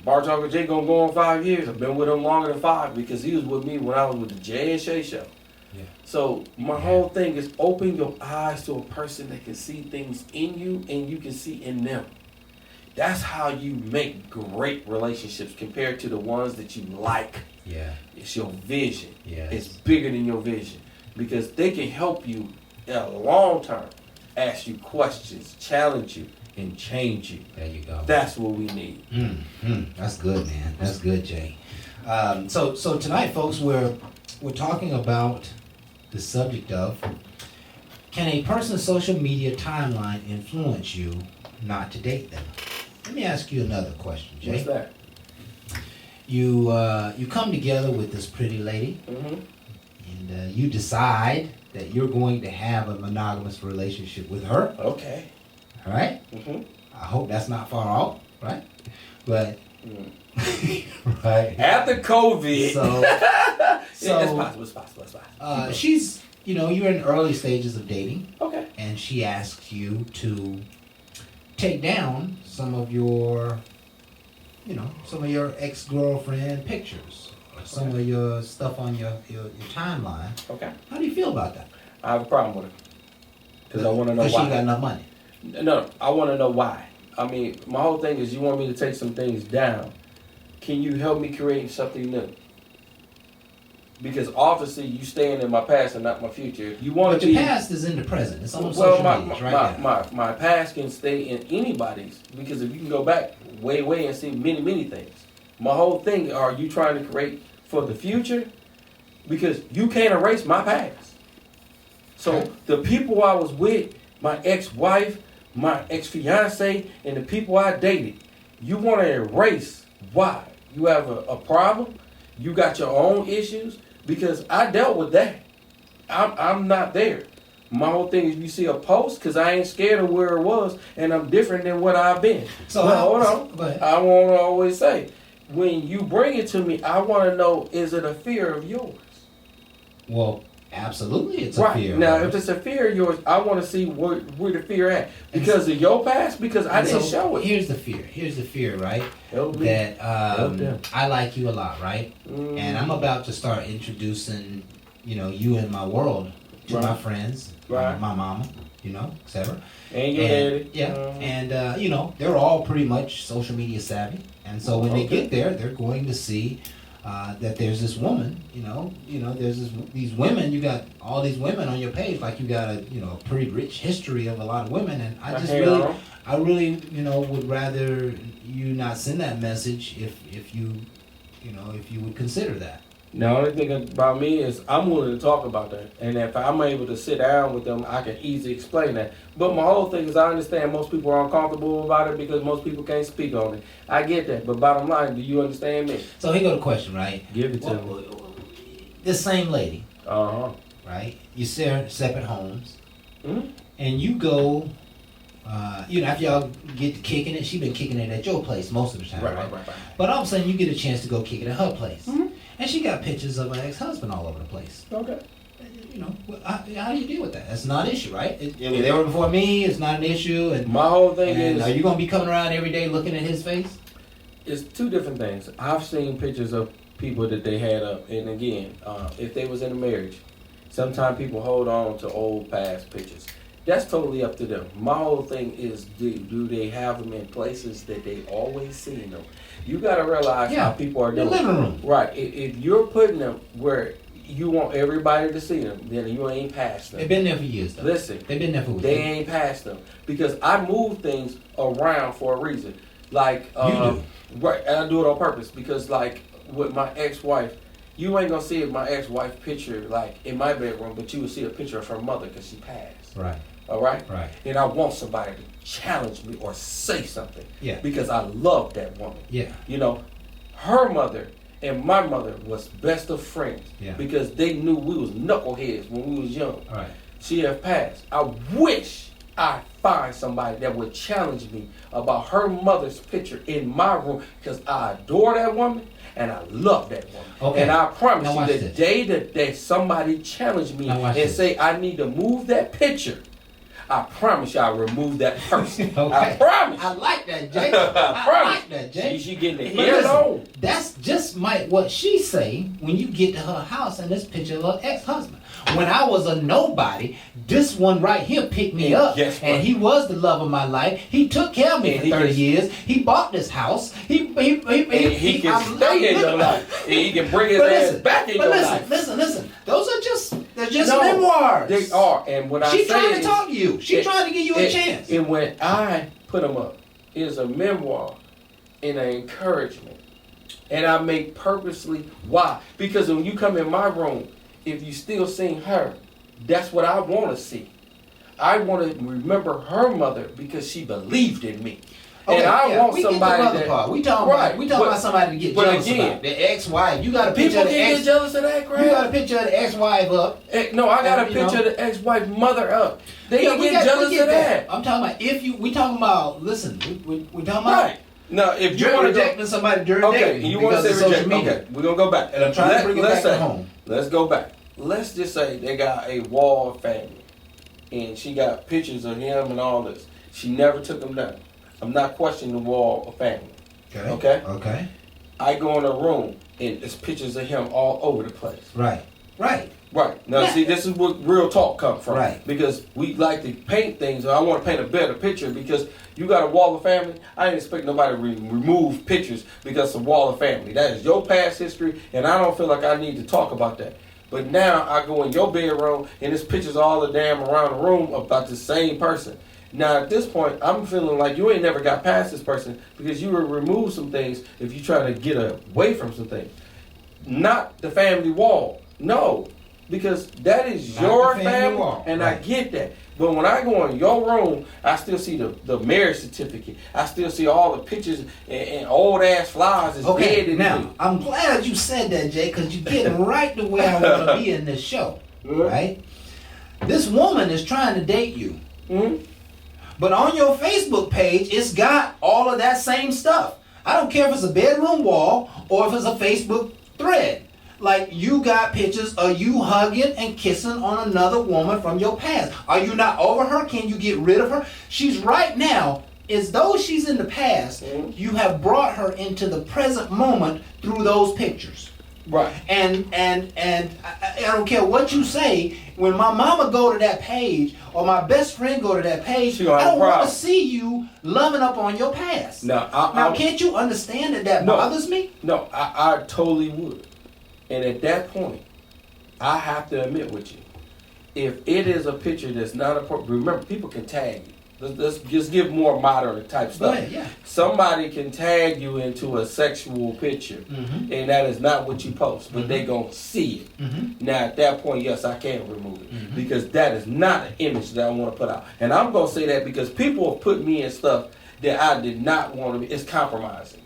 Bar Talk with Jay gonna go on 5 years. I've been with him longer than 5 because he was with me when I was with the Jay and Shay show. Yeah. So my whole thing is open your eyes to a person that can see things in you and you can see in them. That's how you make great relationships compared to the ones that you like. Yeah. It's your vision. Yes. It's bigger than your vision because they can help you in a long term, ask you questions, challenge you, and change you. There you go. That's what we need. That's good, man. That's good, Jay. So tonight, folks, we're talking about the subject of, can a person's social media timeline influence you not to date them? Let me ask you another question, Jay. What's that? You come together with this pretty lady, and you decide that you're going to have a monogamous relationship with her. Okay. All right? I hope that's not far off, right? But right after COVID, so it's possible. She's, you're in early stages of dating. Okay. And she asks you to take down some of your ex-girlfriend pictures, or some of your stuff on your timeline. Okay. How do you feel about that? I have a problem with it because I want to know why. Because she ain't got enough money. No, I want to know why. I mean, my whole thing is you want me to take some things down. Can you help me create something new? Because obviously you staying in my past and not my future. If you want But to your be, past is in the present. It's on well, social media right now. my past can stay in anybody's because if you can go back way and see many things. My whole thing, are you trying to create for the future? Because you can't erase my past. So Okay. the people I was with, my ex-wife, my ex-fiance, and the people I dated, you want to erase. Why? You have a problem? You got your own issues? Because I dealt with that. I'm not there. My whole thing is you see a post because I ain't scared of where it was and I'm different than what I've been. So But hold on. Go ahead. I want to always say, when you bring it to me, I want to know, is it a fear of yours? Well, absolutely, it's a Right. fear. Now, if it's a fear of yours, I want to see where the fear at. Because of your past? Because I And didn't so show it. Here's the fear. Here's the fear, right? Help me. That Help them. I like you a lot, right? Mm. And I'm about to start introducing, you in my world to Right. my friends, Right. my mama, etc. And your daddy. Yeah, Mhm. and they're all pretty much social media savvy, and so when they Okay. get there, they're going to see that there's this woman. There's these women. You got all these women on your page, like you got a pretty rich history of a lot of women, and I just Hell. really, would rather you not send that message if you would consider that. The only thing about me is I'm willing to talk about that. And if I'm able to sit down with them, I can easily explain that. But my whole thing is I understand most people are uncomfortable about it because most people can't speak on it. I get that. But bottom line, do you understand me? So here go the question, right? Give it to me. This same lady, Uh-huh. right? You share separate homes, Mhm. and you go. After y'all get to kicking it, she been kicking it at your place most of the time, right? Right. But all of a sudden, you get a chance to go kick it at her place, Mhm. and she got pictures of her ex-husband all over the place. Okay. How do you deal with that? That's not an issue, right? They were before me. It's not an issue. And My whole thing and is are you gonna be coming around every day looking at his face? it's two different things. I've seen pictures of people that they had up, and again, if they was in a marriage, sometimes people hold on to old past pictures. That's totally up to them. My whole thing is, do they have them in places that they always see them? You got to realize how people are the doing. living room. Right. If you're putting them where you want everybody to see them, then you ain't past them. They've been there for years, though. Listen, They've been there for they years. ain't past them because I move things around for a reason. Like You do. right, and I do it on purpose because like with my ex-wife, you ain't gonna see my ex-wife picture like in my bedroom, but you will see a picture of her mother because she passed. Right. All right. Right. And I want somebody to challenge me or say something. Yeah. Because I love that woman. Yeah. Her mother and my mother was best of friends. Yeah. Because they knew we was knuckleheads when we was young. All right. She have passed. I wish I find somebody that would challenge me about her mother's picture in my room because I adore that woman and I love that woman. Okay. And I promise Now you, watch the this. day that somebody challenged me Now watch and this. say I need to move that picture, I promise you I'll remove that person. Okay. I promise. I like that, Jay. I promise. like that, Jay. She getting the But hair listen, on. that's just what she say when you get to her house and this picture of her ex-husband. When I was a nobody, this one right here picked me And up, guess what? and he was the love of my life. He took care of me And for he 30 can- years. He bought this house. He And he can I'm stay in your living- life. And he can bring his But ass listen, back in but your listen, life. listen. Those are they're just No, memoirs. They are. And what I She say trying to is, talk to you. She it- trying to give you a chance. And when I put them up, it's a memoir and an encouragement. And I make purposely, why? Because when you come in my room, if you still seeing her, that's what I want to see. I want to remember her mother because she believed in me. Okay, and I yeah, want we somebody get the that... part. We talking Right, about somebody to get but jealous again, about. The ex-wife. You got a picture People of the can ex. get jealous of that crap. You got a picture of the ex-wife up. No, I got a You know. picture of the ex-wife mother up. They Yeah, get jealous we get of that. I'm talking about if you. We talking about. Listen, we talking about. Right. Now, if you You're want to go... rejecting somebody during Okay, dating you want to because say of social reject? media. Okay, we're going to go back. And I'm trying to bring it Let's back to say- home. Let's go back. Let's just say they got a wall of family. And she got pictures of him and all this. She never took them down. I'm not questioning the wall of family. Okay? Okay. I go in a room and there's pictures of him all over the place. Right. Right. Now, Yeah. see, this is where real talk comes from. Right. Because we like to paint things, and I want to paint a better picture because you got a wall of family. I ain't expect nobody to remove pictures because it's a wall of family. That is your past history, and I don't feel like I need to talk about that. But now I go in your bedroom, and there's pictures all the damn around the room about the same person. Now, at this point, I'm feeling like you ain't never got past this person because you will remove some things if you try to get away from some things. Not the family wall. No. Because that is Not your the family family, wall, and right. I get that. But when I go in your room, I still see the marriage certificate. I still see all the pictures and old ass flowers is Okay, dead in now the I'm glad you said that, Jay, because you're getting right the way I want to be in this show, right? This woman is trying to date you, but on your Facebook page, it's got all of that same stuff. I don't care if it's a bedroom wall or if it's a Facebook thread. Like, you got pictures of you hugging and kissing on another woman from your past. Are you not over her? Can you get rid of her? She's right now, as though she's in the past, you have brought her into the present moment through those pictures. Right. And I don't care what you say, when my mama go to that page or my best friend go to that page, She gonna I have a don't want problem. to see you loving up on your past. Now, Can't you understand that No. bothers me? No, I totally would. And at that point, I have to admit with you, if it is a picture that's not appropriate, remember, people can tag you. Let's just give more modern type Go stuff. ahead, yeah. Somebody can tag you into a sexual picture, and that is not what you post, but they gonna see it. Now at that point, yes, I can remove it because that is not an image that I want to put out. And I'm gonna say that because people have put me in stuff that I did not want to be. It's compromising.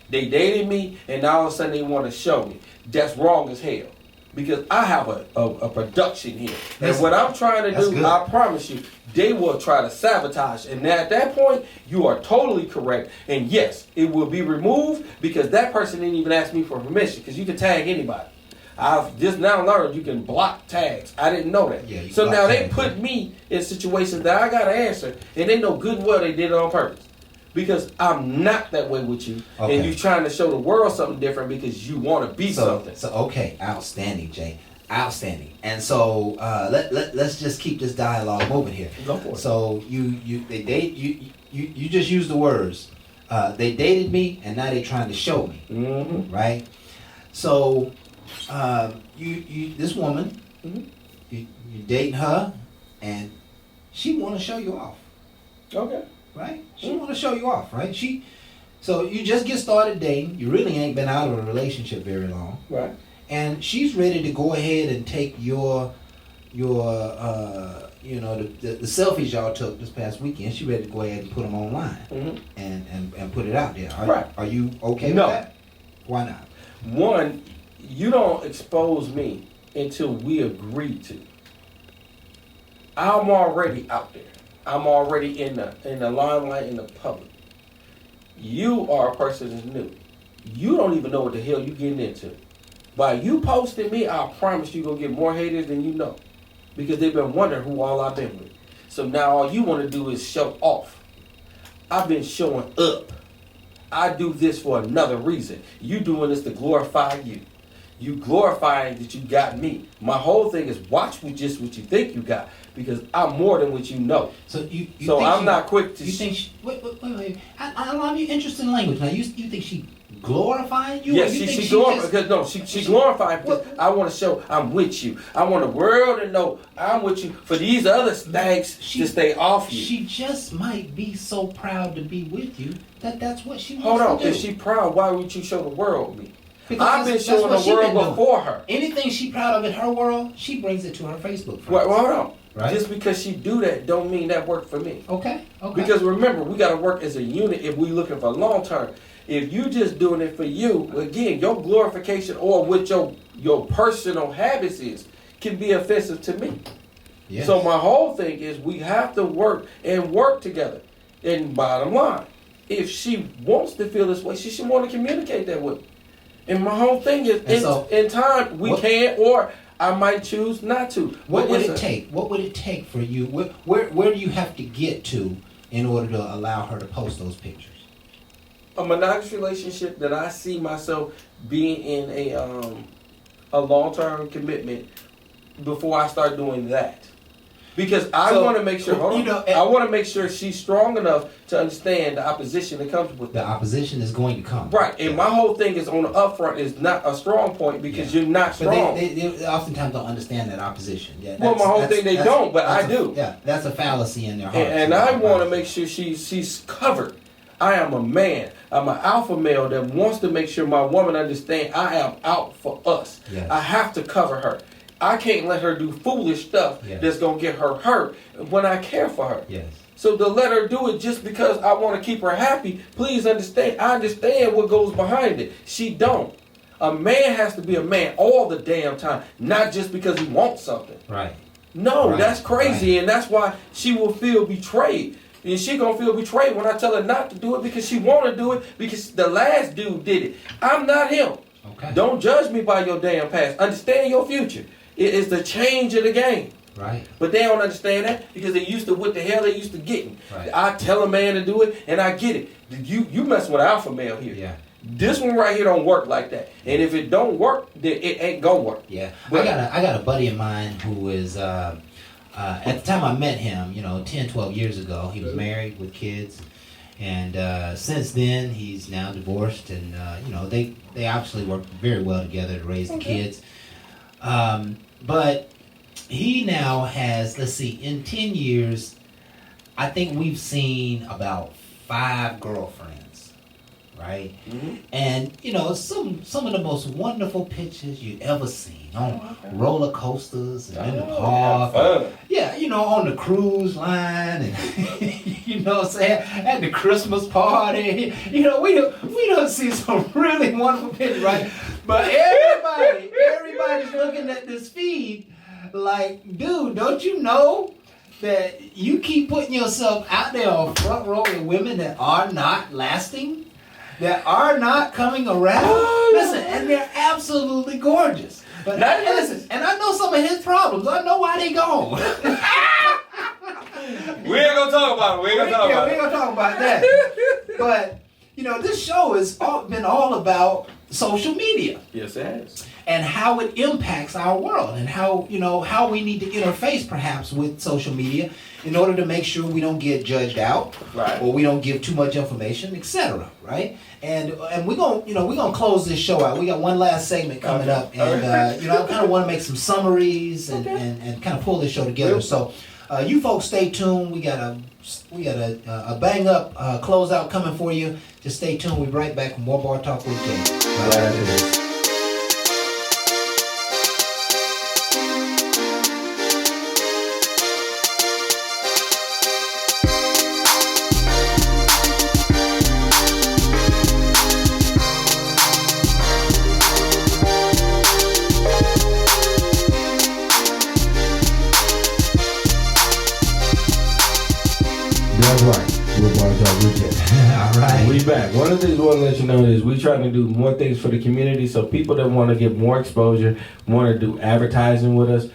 They dated me, and now all of a sudden they want to show me. That's wrong as hell. Because I have a production here. And what I'm trying to That's do, good. I promise you, they will try to sabotage. And at that point, you are totally correct. And yes, it will be removed because that person didn't even ask me for permission. Because you can tag anybody. I've just now learned you can block tags. I didn't know that. Yeah, you So block now they tags, put me in situations that I got to answer. And they know good and well they did it on purpose. Because I'm not that way with you, Okay. and you trying to show the world something different because you want to be something. So okay, outstanding, Jay, outstanding. And so let's just keep this dialogue moving here. Go for it. So they date you just used the words. They dated me, and now they're trying to show me, Mm-hmm. right? So you this woman, you dating her, and she want to show you off. Okay. Right? She want to show you off, right? So you just get started dating. You really ain't been out of a relationship very long, Right. and she's ready to go ahead and take your the selfies y'all took this past weekend. She's ready to go ahead and put them online and put it out there. Are you okay No. with that? Why not? One, you don't expose me until we agree to. I'm already out there. I'm already in the limelight, in the public. You are a person that's new. You don't even know what the hell you getting into. By you posting me, I promise you're going to get more haters than you know. Because they've been wondering who all I've been with. So now all you want to do is show off. I've been showing up. I do this for another reason. You doing this to glorify you. You glorifying that you got me. My whole thing is watch what you think you got. Because I'm more than what you know. So you So think I'm not quick to... You think she, wait. I love your interesting language. Now you think she glorifying you? Yes, or you think she just- glorified. She glorified because I want to show I'm with you. I want the world to know I'm with you. For these other stags to stay off you. She just might be so proud to be with you that's what she wants Hold on, to do. if she proud, why would you show the world me? Because I've been that's showing what the she been world doing. before her. Anything she proud of in her world, she brings it to her Facebook friends. Well, hold on. Right. Just because she do that don't mean that worked for me. Okay. Because remember, we got to work as a unit if we looking for long term. If you just doing it for you, again, your glorification or what your personal habits is can be offensive to me. Yes. So my whole thing is we have to work together. And bottom line, if she wants to feel this way, she should want to communicate that with me. And my whole thing is, in time, we can, or I might choose not to. What would it take? What would it take for you? Where do you have to get to in order to allow her to post those pictures? A monogamous relationship that I see myself being in a long-term commitment before I start doing that. Because I want to make sure, I want to make sure she's strong enough to understand the opposition that comes with The that. opposition is going to come. Right, and my whole thing is on the upfront is not a strong point because you're not strong. But they oftentimes don't understand that opposition. Yeah, Well, my whole thing they don't, but I do. Yeah, that's a fallacy in their heart. And I want to make sure she's covered. I am a man. I'm an alpha male that wants to make sure my woman understands I am out for us. Yes. I have to cover her. I can't let her do foolish stuff Yes. that's gonna get her hurt when I care for her. Yes. So to let her do it just because I want to keep her happy, please understand. I understand what goes behind it. She don't. A man has to be a man all the damn time, not just because he wants something. Right. No, Right, that's crazy, right. and that's why she will feel betrayed. And she gonna feel betrayed when I tell her not to do it because she wanna do it because the last dude did it. I'm not him. Okay. Don't judge me by your damn past. Understand your future. It is the change of the game. Right. But they don't understand that because they used to what the hell they used to getting. Right. I tell a man to do it, and I get it. You mess with an alpha male here. Yeah. This one right here don't work like that. And if it don't work, then it ain't gonna work. Yeah. But- I got a buddy of mine who is at the time I met him, 10, 12 years ago, he was married with kids. And since then, he's now divorced, and they obviously work very well together to raise the kids. But he now has, let's see, in 10 years, I think we've seen about 5 girlfriends, right? Mm-hmm. And some of the most wonderful pictures you've ever seen on roller coasters and in the park. Fun. Yeah, on the cruise line and you know what I'm saying, at the Christmas party. We don't see some really wonderful pictures, right? But everybody's looking at this feed like, dude, don't you know that you keep putting yourself out there on front row with women that are not lasting, that are not coming around? Listen, and they're absolutely gorgeous. But listen, and I know some of his problems. I know why they gone. We ain't gonna talk about it. We ain't gonna talk about that. But this show has been all about social media Yes, it has. and how it impacts our world, and how we need to interface perhaps with social media in order to make sure we don't get judged out, Right. or we don't give too much information, etc. Right? And we're gonna close this show out. We got one last segment coming up, and I kind of want to make some summaries and kind of pull this show together. So you folks stay tuned. We got a bang up closeout coming for you. Just stay tuned. We'll be right back with more Bar Talk with Jay. Right after this. That's right. We're Bar Talk with Jay. All right. We back. One of the things we want to let you know is we trying to do more things for the community. So people that want to get more exposure, want to do advertising with us.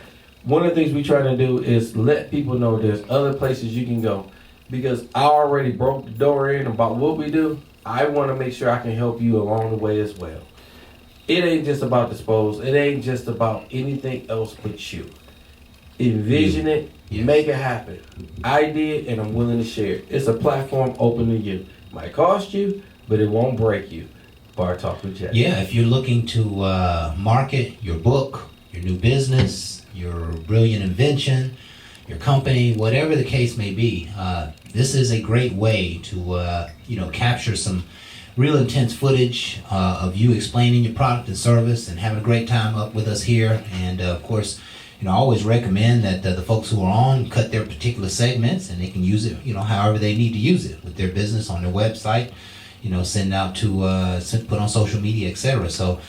One of the things we trying to do is let people know there's other places you can go. Because I already broke the door in about what we do. I want to make sure I can help you along the way as well. It ain't just about dispose. It ain't just about anything else but you. Envision it. Yes. Make it happen. I did, and I'm willing to share it. It's a platform open to you. Might cost you, but it won't break you. Bar Talk with Jay. Yeah, if you're looking to market your book, your new business, your brilliant invention, your company, whatever the case may be, this is a great way to capture some real intense footage of you explaining your product and service and having a great time up with us here. And of course, I always recommend that the folks who are on cut their particular segments, and they can use it, however they need to use it with their business on their website, send out to put on social media, etc. So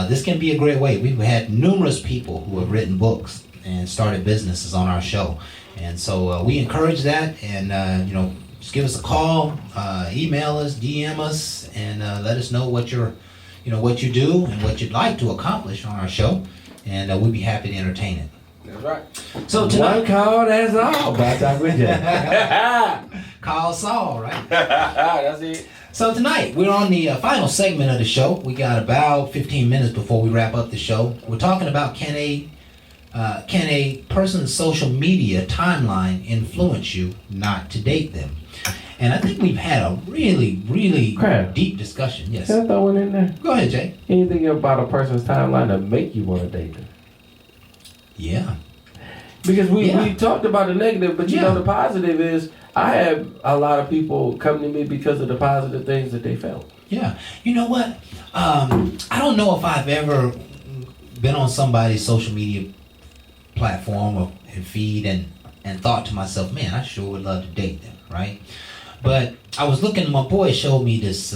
this can be a great way. We've had numerous people who have written books and started businesses on our show, and so we encourage that. And just give us a call, email us, DM us, and let us know what you do and what you'd like to accomplish on our show, and we'd be happy to entertain it. That's right. So tonight, One call, that's all. Bar Talk with Jay. call Saul, right? That's it. So tonight, we're on the final segment of the show. We got about 15 minutes before we wrap up the show. We're talking about can a person's social media timeline influence you not to date them? And I think we've had a really, really Crap. deep discussion. Yes. Can I throw one in there? Go ahead, Jay. Anything about a person's timeline to make you want to date them? Yeah. Because we Yeah. talked about the negative, but you Yeah. know the positive is I have a lot of people come to me because of the positive things that they felt. Yeah. You know what? I don't know if I've ever been on somebody's social media platform and feed and thought to myself, man, I sure would love to date them, right? But I was looking, my boy showed me this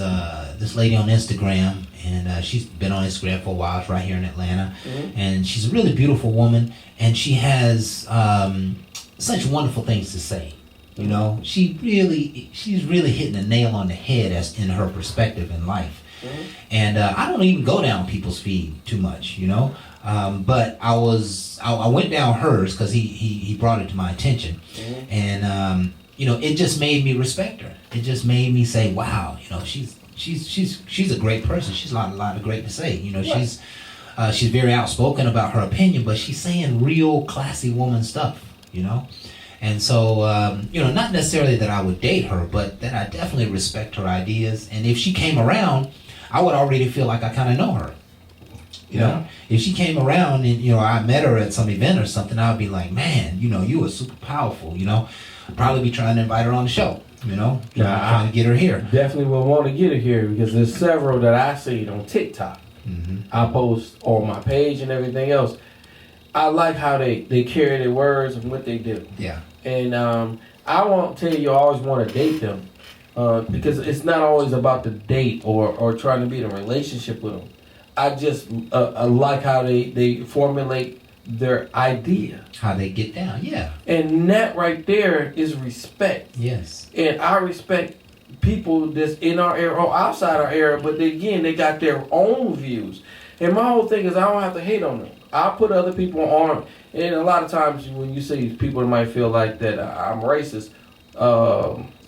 lady on Instagram, and she's been on Instagram for a while. It's right here in Atlanta, and she's a really beautiful woman, and she has such wonderful things to say. You know, she's really hitting the nail on the head as in her perspective in life. And I don't even go down people's feed too much, you know. But I went down hers because he brought it to my attention, and you know, it just made me respect her. It just made me say, wow, you know, she's a great person. She's a lot of great to say. You know, she's very outspoken about her opinion, but she's saying real classy woman stuff. You know. And so, you know, not necessarily that I would date her, but that I definitely respect her ideas. And if she came around, I would already feel like I kind of know her. You know, if she came around and, you know, I met her at some event or something, I would be like, man, you know, you were super powerful, you know. I'd probably be trying to invite her on the show, you know, trying to get her here. Definitely will want to get her here because there's several that I see on TikTok. I post on my page and everything else. I like how they carry their words and what they do. Yeah. And I won't tell you I always want to date them because it's not always about the date or trying to be in a relationship with them. I just I like how they formulate their idea. How they get down, yeah. And that right there is respect. Yes. And I respect people that's in our area or outside our area, but they got their own views. And my whole thing is I don't have to hate on them. I put other people on, and a lot of times when you see people that might feel like that I'm racist.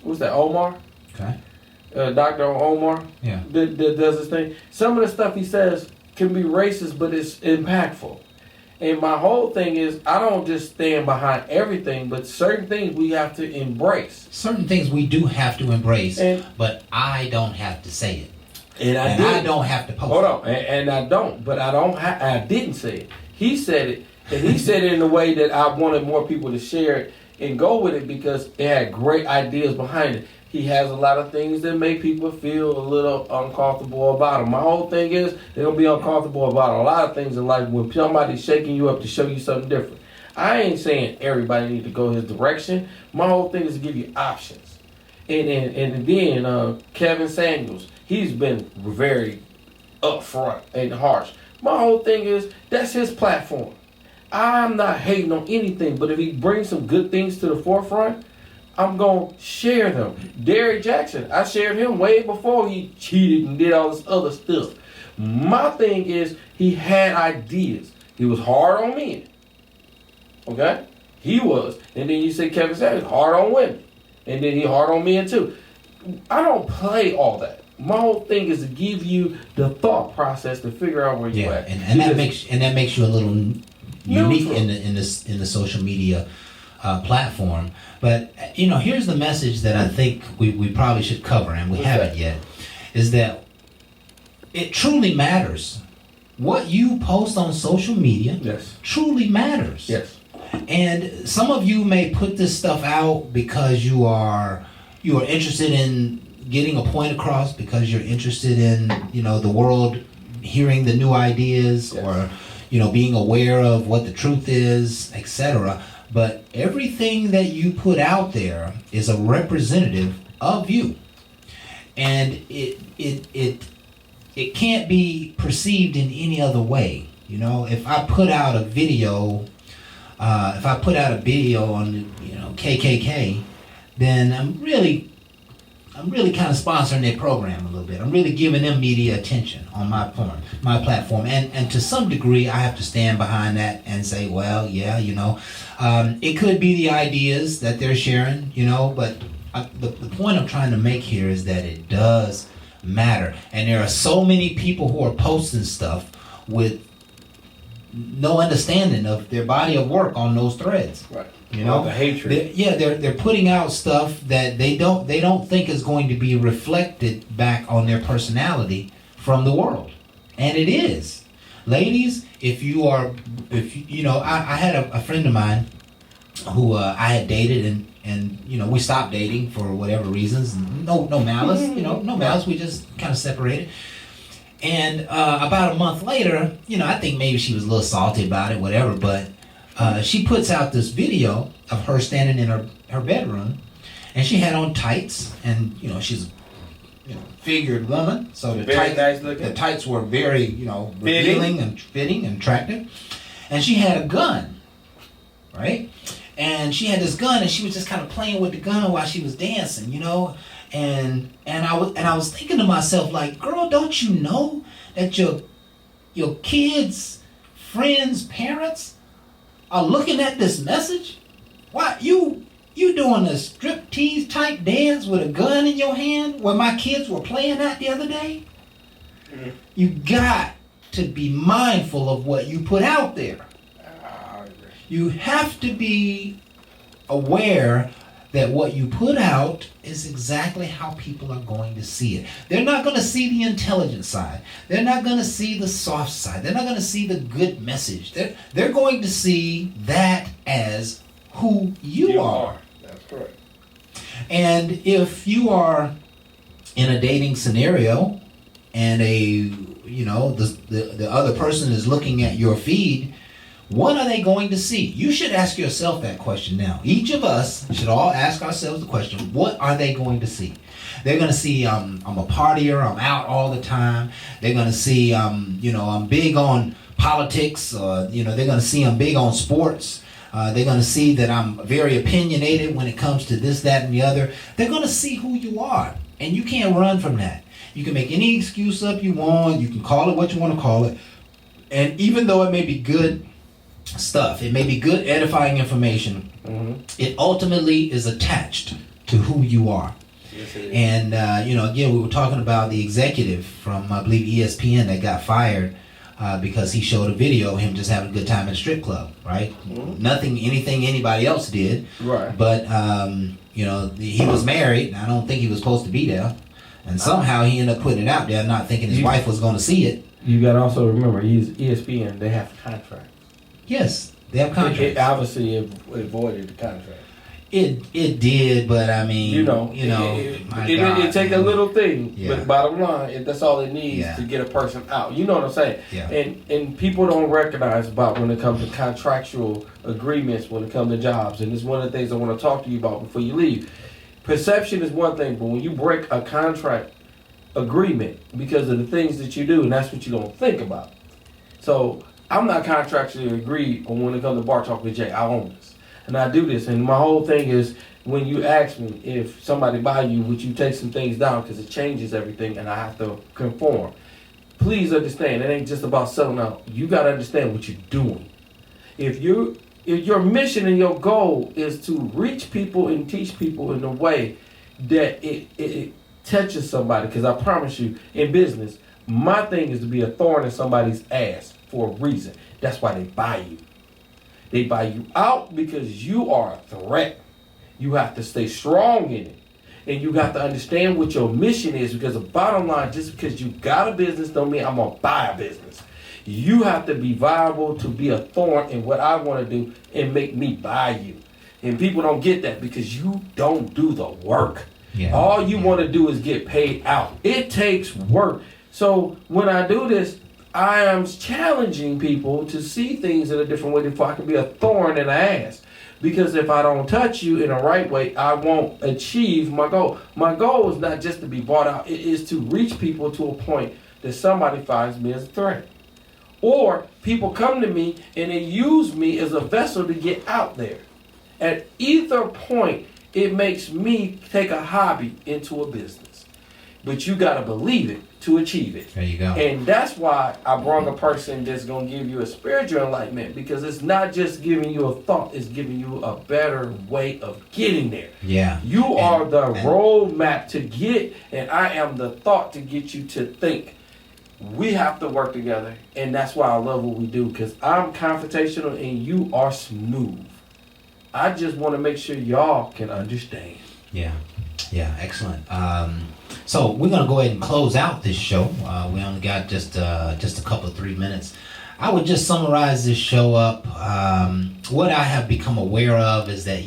What's that, Omar? Okay. Dr. Omar? Yeah. That does this thing. Some of the stuff he says can be racist, but it's impactful. And my whole thing is I don't just stand behind everything, but certain things we have to embrace. Certain things we do have to embrace, but I don't have to say it. And I don't have to post it. Hold on. And I don't, but I didn't say it. He said it, and he said it in a way that I wanted more people to share it and go with it because it had great ideas behind it. He has a lot of things that make people feel a little uncomfortable about him. My whole thing is they're going to be uncomfortable about a lot of things in life when somebody's shaking you up to show you something different. I ain't saying everybody need to go his direction. My whole thing is to give you options. And then Kevin Samuels, he's been very upfront and harsh. My whole thing is that's his platform. I'm not hating on anything, but if he brings some good things to the forefront, I'm going to share them. Derrick Jackson, I shared him way before he cheated and did all this other stuff. My thing is he had ideas. He was hard on men. Okay? He was. And then you say Kevin Samuels, hard on women. And then he hard on men too. I don't play all that. My whole thing is to give you the thought process to figure out where you're at. And that makes you a little unique in the social media platform. But you know, here's the message that I think we probably should cover, and we haven't yet, is that it truly matters. What you post on social media truly matters. Yes. And some of you may put this stuff out because you are interested in getting a point across, because you're interested in, you know, the world hearing the new ideas, or, you know, being aware of what the truth is, etc. But everything that you put out there is a representative of you, and it can't be perceived in any other way. You know, if I put out a video, on KKK, then I'm really kind of sponsoring their program a little bit. I'm really giving them media attention on my platform. And to some degree, I have to stand behind that and say, well, yeah, you know, it could be the ideas that they're sharing, you know, but the point I'm trying to make here is that it does matter. And there are so many people who are posting stuff with no understanding of their body of work on those threads. Right. You know, the hatred. They're putting out stuff that they don't think is going to be reflected back on their personality from the world, and it is. Ladies, if you know, I had a friend of mine who I had dated, and you know, we stopped dating for whatever reasons. No malice, you know, no malice. We just kind of separated. And about a month later, you know, I think maybe she was a little salty about it, whatever, but she puts out this video of her standing in her bedroom, and she had on tights, and she's figured woman, so the Very tights, nice looking. the tights were very revealing and fitting and attractive, and she had a gun, right? And she had this gun, and she was just kind of playing with the gun while she was dancing, and I was thinking to myself, like, girl, don't you know that your kids, friends, parents are looking at this message? Why you doing a striptease type dance with a gun in your hand where my kids were playing that the other day? Mm-hmm. You got to be mindful of what you put out there. You have to be aware that what you put out is exactly how people are going to see it. They're not going to see the intelligent side. They're not going to see the soft side. They're not going to see the good message. They're going to see that as who you are. That's correct. And if you are in a dating scenario and the other person is looking at your feed, what are they going to see? You should ask yourself that question now. Each of us should all ask ourselves the question, what are they going to see? They're going to see I'm a partier, I'm out all the time. They're going to see I'm big on politics, or they're going to see I'm big on sports. They're going to see that I'm very opinionated when it comes to this, that, and the other. They're going to see who you are, and you can't run from that. You can make any excuse up you want. You can call it what you want to call it. And even though it may be good stuff, it may be good edifying information, it ultimately is attached to who you are. Yes, it is. And again, we were talking about the executive from I believe ESPN that got fired because he showed a video of him just having a good time at a strip club, right? Anything anybody else did, Right. but he was married, and I don't think he was supposed to be there, and somehow he ended up putting it out there, not thinking his wife was going to see it. You got to also remember, he's ESPN. They have a contract. Yes, they have contracts. It obviously avoided the contract. It did, but I mean, it take a little thing, Yeah. but bottom line, that's all it needs Yeah. to get a person out. You know what I'm saying? Yeah. And people don't recognize about when it comes to contractual agreements, when it comes to jobs, and it's one of the things I want to talk to you about before you leave. Perception is one thing, but when you break a contract agreement because of the things that you do, and that's what you don't think about. So I'm not contractually agreed on when it comes to Bar Talk with Jay. I own this. And I do this. And my whole thing is when you ask me if somebody buy you, would you take some things down because it changes everything and I have to conform. Please understand, it ain't just about selling out. You got to understand what you're doing. If your mission and your goal is to reach people and teach people in a way that it touches somebody, because I promise you, in business, my thing is to be a thorn in somebody's ass for a reason. That's why they buy you. They buy you out because you are a threat. You have to stay strong in it. And you got to understand what your mission is, because the bottom line, just because you got a business don't mean I'm going to buy a business. You have to be viable to be a thorn in what I want to do and make me buy you. And people don't get that because you don't do the work. Yeah. All you want to do is get paid out. It takes work. So when I do this, I am challenging people to see things in a different way before I can be a thorn in the ass. Because if I don't touch you in the right way, I won't achieve my goal. My goal is not just to be bought out. It is to reach people to a point that somebody finds me as a threat. Or people come to me and they use me as a vessel to get out there. At either point, it makes me take a hobby into a business. But you got to believe it to achieve it. There you go. And that's why I brought a person that's going to give you a spiritual enlightenment, because it's not just giving you a thought, it's giving you a better way of getting there. Yeah. You are the roadmap to get, and I am the thought to get you to think. We have to work together, and that's why I love what we do, because I'm confrontational and you are smooth. I just want to make sure y'all can understand. Yeah, excellent. So we're gonna go ahead and close out this show. We only got just a couple of 3 minutes. I would just summarize this show up. What I have become aware of is that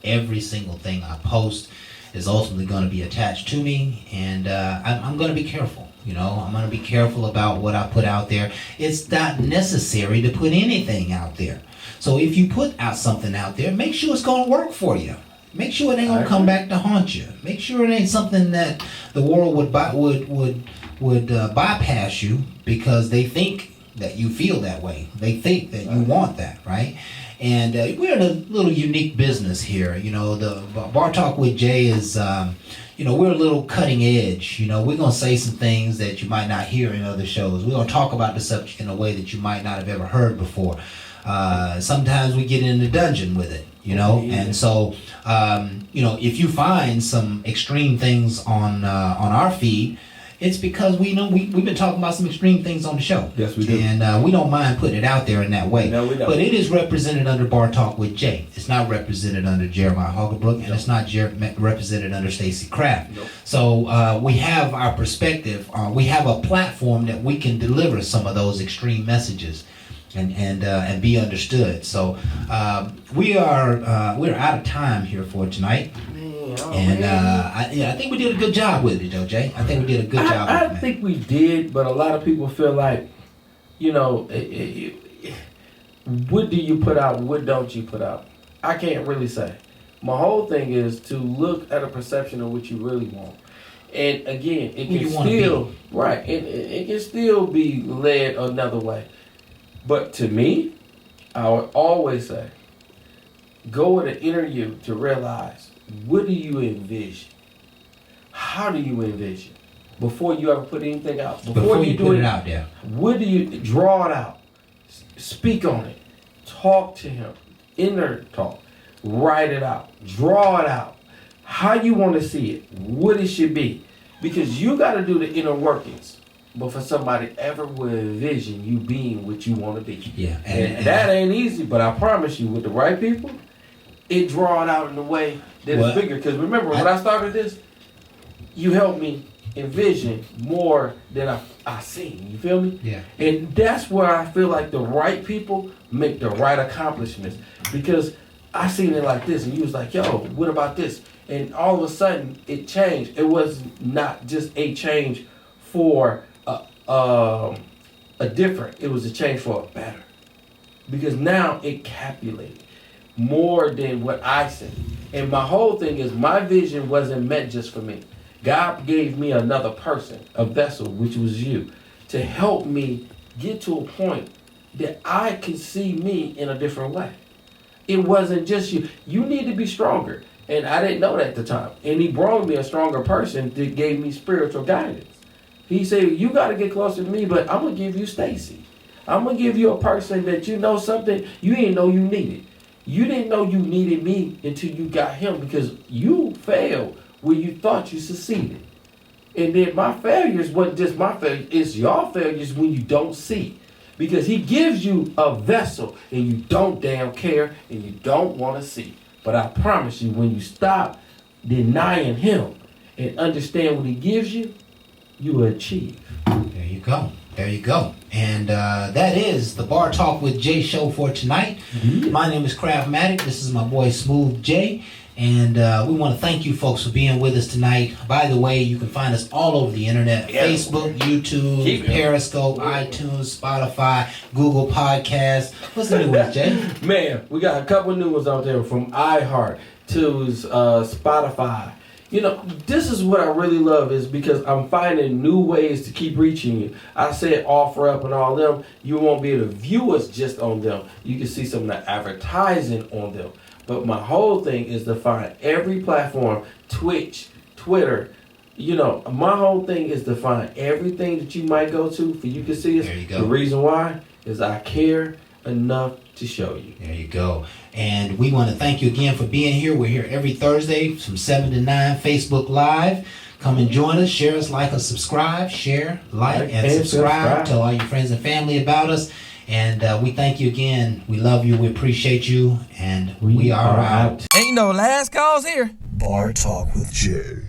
every single thing I post is ultimately going to be attached to me, and I'm going to be careful. I'm going to be careful about what I put out there. It's not necessary to put anything out there. So if you put out something out there, make sure it's going to work for you. Make sure it ain't going to come back to haunt you. Make sure it ain't something that the world would bypass you because they think that you feel that way. They think that you want that, right? And we're in a little unique business here. You know, the Bar Talk with Jay is, you know, we're a little cutting edge. You know, we're going to say some things that you might not hear in other shows. We're going to talk about the subject in a way that you might not have ever heard before. Sometimes we get in the dungeon with it, you know, and so, you know, if you find some extreme things on our feed, it's because we know we've been talking about some extreme things on the show. Yes, we do. And we don't mind putting it out there in that way. No, we don't. But it is represented under Bar Talk with Jay. It's not represented under Jeremiah Hoggebrook, and it's not represented under Stacy Kraft. Nope. So we have our perspective. We have a platform that we can deliver some of those extreme messages and be understood. So we're out of time here for tonight. I think we did a good job with it, though, Jay. I think we did a good job with it. I think we did, but a lot of people feel like, you know, what do you put out, what don't you put out? I can't really say. My whole thing is to look at a perception of what you really want. And again, it can still, right, it can still be led another way. But to me, I would always say, go with an interview to realize, what do you envision? How do you envision? Before you ever put anything out. Before you put it out there. What do you draw it out? Speak on it. Talk to him. Inner talk. Write it out. Draw it out. How you want to see it. What it should be. Because you got to do the inner workings. But for somebody ever will envision you being what you want to be. Yeah. And that ain't easy, but I promise you, with the right people, it draw it out in a way that is bigger. Because remember, when I started this, you helped me envision more than I seen. You feel me? Yeah. And that's where I feel like the right people make the right accomplishments. Because I seen it like this, and you was like, yo, what about this? And all of a sudden, it changed. It was not just a change for a different. It was a change for a better. Because now it capulated more than what I said. And my whole thing is, my vision wasn't meant just for me. God gave me another person, a vessel, which was you, to help me get to a point that I can see me in a different way. It wasn't just you. You need to be stronger. And I didn't know that at the time. And he brought me a stronger person that gave me spiritual guidance. He said, you got to get closer to me, but I'm going to give you Stacy. I'm going to give you a person that you know something you didn't know you needed. You didn't know you needed me until you got him, because you failed where you thought you succeeded. And then my failures wasn't just my failures, it's your failures when you don't see. Because he gives you a vessel and you don't damn care and you don't want to see. But I promise you, when you stop denying him and understand what he gives you, you will achieve. There you go. There you go. And that is the Bar Talk with Jay show for tonight. Mm-hmm. My name is Craftmatic. This is my boy Smooth Jay. And we want to thank you folks for being with us tonight. By the way, you can find us all over the internet. Yeah. Facebook, YouTube, Periscope, iTunes, Spotify, Google Podcasts. What's the new one, Jay? Man, we got a couple new ones out there, from iHeart to Spotify. You know, this is what I really love, is because I'm finding new ways to keep reaching you. I said offer up and all them. You won't be able to view us just on them. You can see some of the advertising on them. But my whole thing is to find every platform, Twitch, Twitter. You know, my whole thing is to find everything that you might go to for you to see us. There you go. The reason why is I care enough to show you. There you go. And we want to thank you again for being here. We're here every Thursday from 7 to 9, Facebook Live. Come and join us. Share us, like us, subscribe, share, like, and subscribe. Tell all your friends and family about us. And we thank you again. We love you. We appreciate you. And we are out. Ain't no last calls here. Bar Talk with Jay.